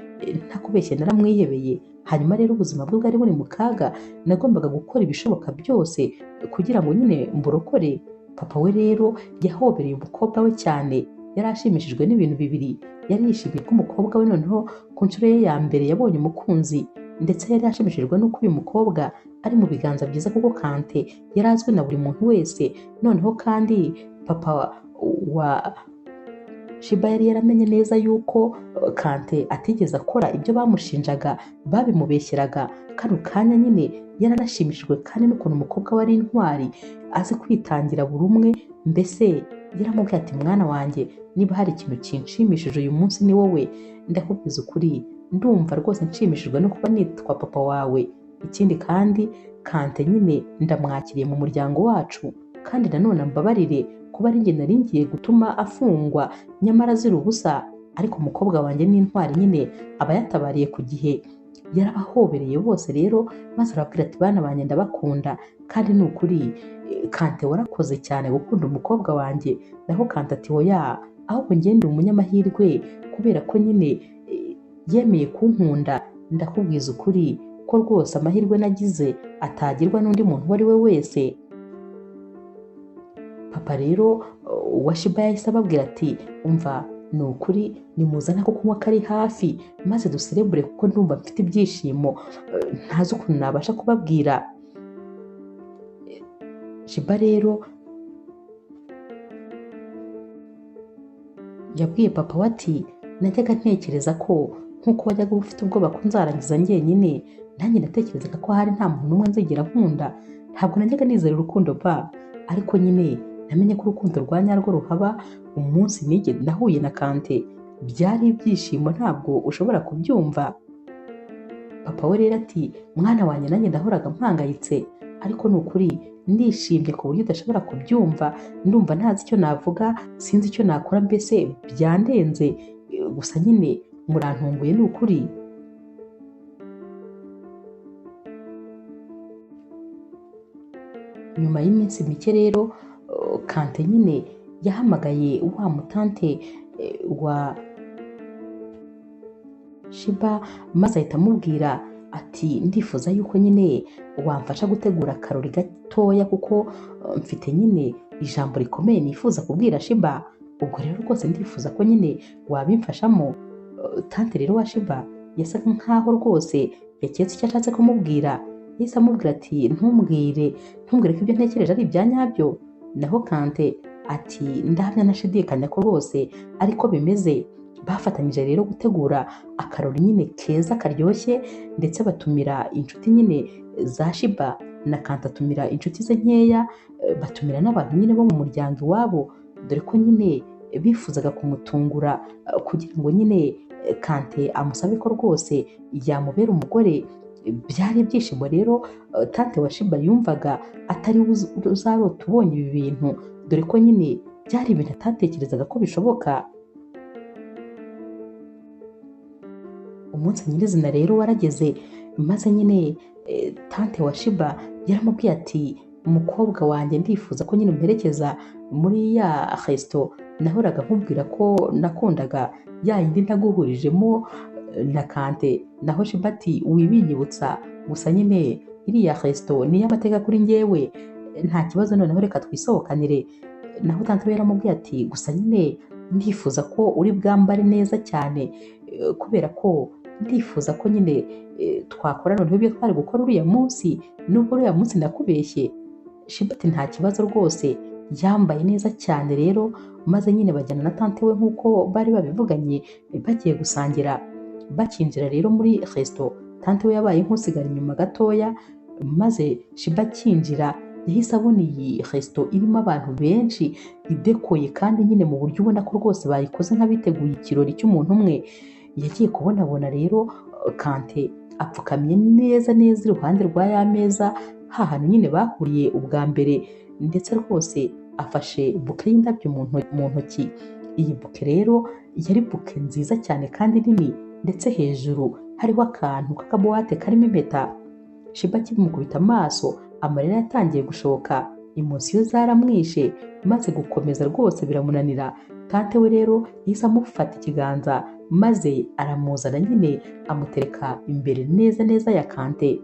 ntakubeshye naramwihebeye. Hanyuma rero ubuzima bwe bwari buri mu kaga, nagombaga gukora ibishoboka byose kugira ngo nyine mburokore. Papa we rero yahobereye umukobwa we cyane, yari ashimishijwe n'ibintu bibiri. Yari yishimiye ko umukobwa we noneho ku nshuro ye ya mbere yabonye umukunzi, ndetse yari ashimishijwe n'uko uyu mukobwa ari mu biganza byiza, kuko Kante yari azwi na buri muntu wese. Noneho kandi papa wa Shiba yari yaramenye neza yuko Kante atigeze akora ibyo bamushinjaga, babimubeshyeraga. Kano kanya nyine yaranashimishijwe kandi n'ukuntu umukobwa we ari intwari, azi kwitangira buri umwe. Mbese yaramubwiye ati mwana wanjye, niba hari ikintu kinshimishije uyu munsi ni wowe, ndakubwiza ukuri, ndumva rwose nshimishijwe no kuba nitwa papa wawe. Ikindi kandi Kante nyine ndamwakiriye mu muryango wacu, kandi nanone mbabarire kuba ari njye nari ngiye gutuma afungwa nyamara azira ubusa, ariko umukobwa wanjye ni intwari nyine aba yatabariye ku gihe. Yarabahobereye bose rero maze arababwira ati bana banjye ndabakunda, kandi ni ukuri Kante warakoze cyane gukunda umukobwa wanjye. Naho Kante ati hoya, ahubwo njye ndi umunyamahirwe kubera ko nyine yemeye kunkunda. Ndakubwiza ukuri ko rwose amahirwe nagize atagirwa n'undi muntu uwo ari we wese. Papa rero wa Shiba yahise ababwira ati umva, ni ukuri nimuzane ako kunywa kari hafi maze duserebure, kuko ndumva mfite ibyishimo ntazi ukuntu nabasha kubabwira. Shiba rero yabwiye papa we ati najyaga ntekereza ko nk'uko wajyaga ufite ubwoba ko nzarangiza njyenyine, nanjye natekerezaga ko hari nta muntu n'umwe nzigera nkunda. Ntabwo najyaga nizera urukundo ba, ariko nyine namenye ko urukundo rwa nyarwo ruhaba umunsi nahuye na Kante. Byari ibyishimo ntabwo ushobora kubyumva. Papa we rero ati mwana wanjye, nanjye ndahoraga mpangayitse, ariko ni ukuri ndishimye ku buryo udashobora kubyumva. Ndumva ntazi icyo navuga, sinzi icyo nakora, mbese byandenze. Gusa nyine murantunguye ni ukuri. Nyuma y'iminsi mike rero Kante nyine yahamagaye wa mutante wa Shiba maze ahita amubwira ati ndifuza yuko nyine wamfasha gutegura akarori gatoya, kuko mfite nyine ijambo rikomeye nifuza kubwira Shiba. Ubwo rero rwose ndifuza ko nyine wabimfashamo. Tante rero wa Shiba yasaga nkaho rwose yaketse icyo ashatse kumubwira. Yahise amubwira ati ntumbwire ko ibyo ntekereje ari ibya nyabyo. Naho Kante ati ndahamya nashidikanya ko rwose ariko bimeze. Bafatanyije rero gutegura akarori nyine keza karyoshye, ndetse batumira inshuti nyine za Shiba, na Kante atumira inshuti ze nkeya, batumira n'abantu nyine bo mu muryango iwabo, dore ko nyine bifuzaga kumutungura kugira ngo nyine Kante amusabe ko rwose yamubera umugore. Byari ibyishimo rero tante wa Shiba yumvaga atari uzarota ubonye ibi bintu, dore ko nyine byari ibintu atatekerezaga ko bishoboka. Umunsi nyirizina rero warageze, maze nyine tante wa Shiba yaramubwiye ati umukobwa wanjye ndifuza ko nyine umperekeza muri ya resto nahoraga nkubwira ko nakundaga, ya yindi naguhurijemo na Kante. Naho Shiba ati wibinyibutsa, gusa nyine iriya resto ni iy'amateka kuri njyewe, nta kibazo, noneho reka twisohokanire. naho tante we yaramubwiye ati gusa nyine ndifuza ko uri bwambare neza cyane, kubera ko ndifuza ko nyine twakora noneho ibyo twari gukora uriya munsi, nubwo uriya munsi nakubeshye. Shiba ati nta kibazo rwose, yambaye neza cyane rero, maze nyine bajyana na tante we nk'uko bari babivuganye, bagiye gusangira. Bakinjira rero muri resto, tante we yabaye nk'usigara inyuma gatoya, maze Shiba akinjira yahise abona iyi resto irimo abantu benshi, idekoye kandi nyine mu buryo ubona ko rwose bayikoze nk'abiteguye ikirori cy'umuntu umwe. Yagiye kubonabona rero Kante apfukamye neza neza iruhande rwa ya meza, hantu nyine bahuriye ubwa mbere, ndetse rwose afashe buke y'indabyo mu ntoki. Iyi buke rero yari buke nziza cyane kandi nini, ndetse hejuru hariho akantu k'akabuwate karimo impeta. Shiba akimukubita amaso, amarira yatangiye gushoka, emosiyo zaramwishe, maze gukomeza rwose biramunanira. Tante we rero yahise amufata ikiganza, maze aramuzana nyine amutereka imbere neza neza ya Kante.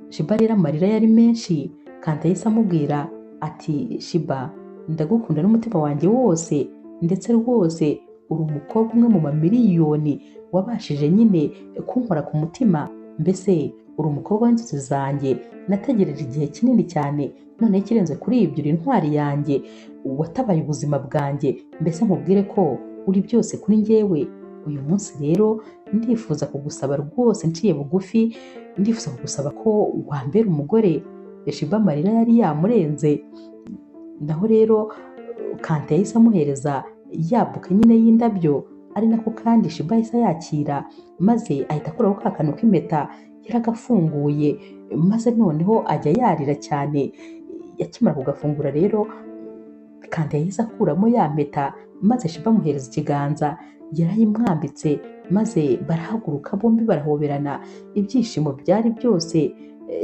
Shiba rero amarira yari menshi, Kante yahise amubwira ati Shiba, ndagukunda n'umutima wanjye wose, ndetse rwose uri umukobwa umwe mu mamiliyoni wabashije nyine kunkora ku mutima, mbese uri umukobwa w'inzozi zanjye nategereje igihe kinini cyane, none ikirenze kuri ibyo uri intwari yanjye, watabaye ubuzima bwanjye, mbese nkubwire ko uri byose kuri njyewe. Uyu munsi rero ndifuza kugusaba rwose nciye bugufi, ndifuza kugusaba ko wambera umugore. Shiba amarira yari yamurenze, naho rero Kante yahise amuhereza ya buke nyine y'indabyo, ari nako kandi Shiba yahise yakira, maze ahita akuraho ka kantu k'impeta yaragafunguye, maze noneho ajya yarira cyane. Yakimara kugafungura rero Kante yahise akuramo ya mpeta, maze Shiba amuhereza ikiganza, yarayimwambitse, maze barahaguruka bombi barahoberana, ibyishimo byari byose.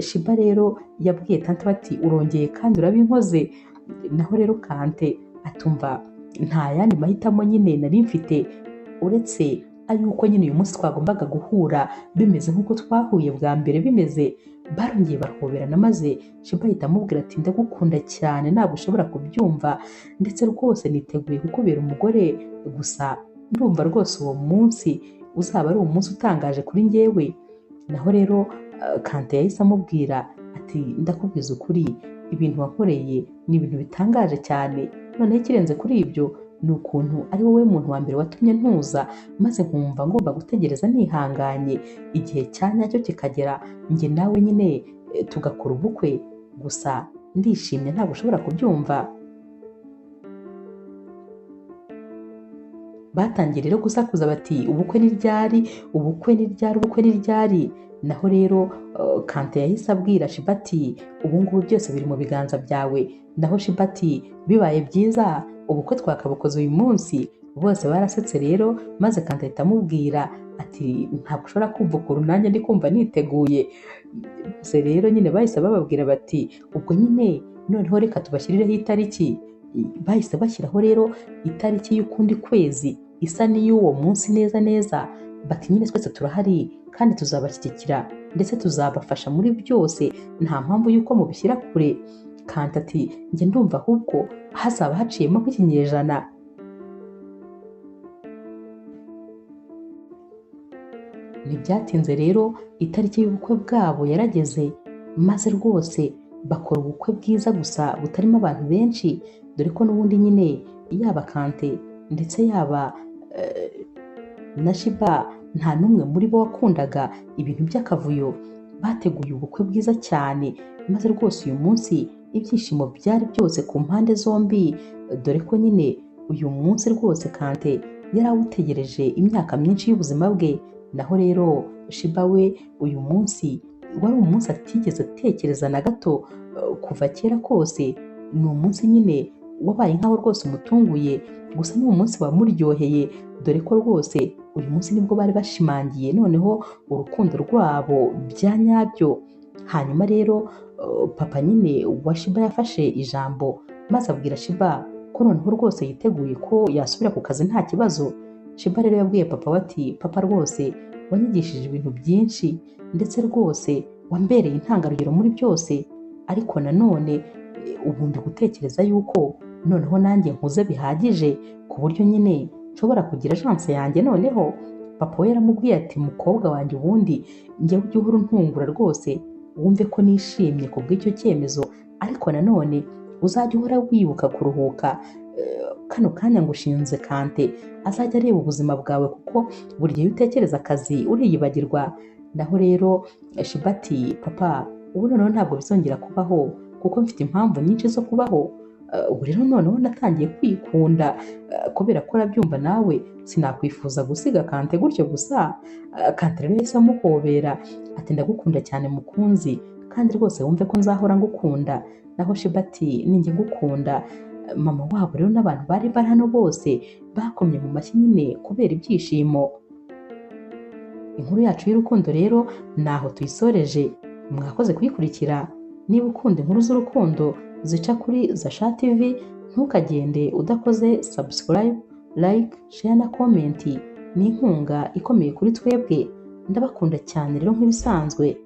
Shiba rero yabwiye tante bati urongeye kandi urabinkoze. Naho rero Kante atumva nta yandi mahitamo nyine nari mfite uretse ayuko nyine uyu munsi twagombaga guhura bimeze nk'uko twahuye bwa mbere bimeze. Barongeye barahoberana, maze Shiba ahita amubwira ati ndagukunda cyane ntabwo ushobora kubyumva, ndetse rwose niteguye kukubera umugore, gusa ndumva rwose uwo munsi uzaba ari umunsi utangaje kuri njyewe. Naho rero Kante yahise amubwira ati ndakubwiza ukuri, ibintu wakoreye ni ibintu bitangaje cyane, noneho ikirenze kuri ibyo ni ukuntu ari wowe muntu wa mbere watumye ntuza, maze nkumva ngomba gutegereza nihanganye igihe cya nyacyo kikagera, njye nawe nyine tugakora ubukwe, gusa ndishimye ntabwo ushobora kubyumva. Batangiye rero gusakuza bati ubukwe ni ryari, ubukwe ni ryari, ubukwe ni ryari. Naho rero Kante yahise abwira Shiba ati ubu ngubu byose biri mu biganza byawe. Naho Shiba ati bibaye byiza ubukwe twakabukoze uyu munsi. Bose barasetse rero, maze Kante ahita amubwira ati ntabwo ushobora kumva ukuntu nanjye ndi kumva niteguye. Bose rero nyine bahise bababwira bati ubwo nyine noneho reka tubashyirireho itariki. Bahise bashyiraho rero itariki y'ukundi kwezi isa n'iy'uwo munsi neza neza, bati nyine twese turahari kandi tuzabashyigikira ndetse tuzabafasha muri byose, nta mpamvu y'uko mubishyira kure. Kante ati njye ndumva ahubwo hazaba haciyemo nk'ikinyejana. Ntibyatinze rero itariki y'ubukwe bwabo yarageze, maze rwose bakora ubukwe bwiza gusa butarimo abantu benshi, dore ko n'ubundi nyine yaba Kante ndetse yaba na Shiba nta n'umwe muri bo wakundaga ibintu by'akavuyo. Bateguye ubukwe bwiza cyane, maze rwose uyu munsi ibyishimo byari byose ku mpande zombi, dore ko nyine uyu munsi rwose Kante yari awutegereje imyaka myinshi y'ubuzima bwe. Naho rero Shiba we uyu munsi wari umunsi atigeze atekereza na gato kuva kera kose. Ni umunsi nyine wabaye nk'aho rwose umutunguye, gusa ni umunsi wamuryoheye, dore ko rwose uyu munsi nibwo bari bashimangiye noneho urukundo rwabo bya nyabyo. Hanyuma rero papa nyine wa Shiba yafashe ijambo, maze abwira Shiba ko noneho rwose yiteguye ko yasubira ku kazi nta kibazo. Shiba rero yabwiye papa ati papa rwose wanyigishije ibintu byinshi, ndetse rwose wambereye intangarugero muri byose, ariko nanone ubu ndi gutekereza yuko noneho nanjye nkuze bihagije ku buryo nyine nshobora kugira chance yanjye. Noneho papa we yaramubwiye ati mukobwa wanjye ubundi njyewe ujye uhora untungura rwose, wumve ko nishimye ku bw'icyo cyemezo, ariko nanone uzajya uhora wibuka kuruhuka. Kano kanya ngushinze Kante azajya areba ubuzima bwawe, kuko buri gihe iyo utekereza akazi uriyibagirwa. Naho rero Shiba ati papa ubu noneho ntabwo bizongera kubaho kuko mfite impamvu nyinshi zo kubaho. Ubu rero noneho natangiye kwikunda, kubera ko urabyumva nawe sinakwifuza gusiga Kante gutyo gusa. Kante rero yahise amuhobera ati ndagukunda cyane mukunzi, kandi rwose wumve ko nzahora ngukunda. Naho Shiba ati ninjye ngukunda. Mama wabo rero n'abantu bari hano bose bakomye mu mashyi nyine kubera ibyishimo. Inkuru yacu y'urukundo rero naho tuyisoreje. Mwakoze kuyikurikira. Niba ukunda inkuru z'urukundo zica kuri Zasha TV, ntukagende udakoze subscribe, like, share na comment. Ni inkunga ikomeye kuri twebwe. Ndabakunda cyane rero nk'ibisanzwe.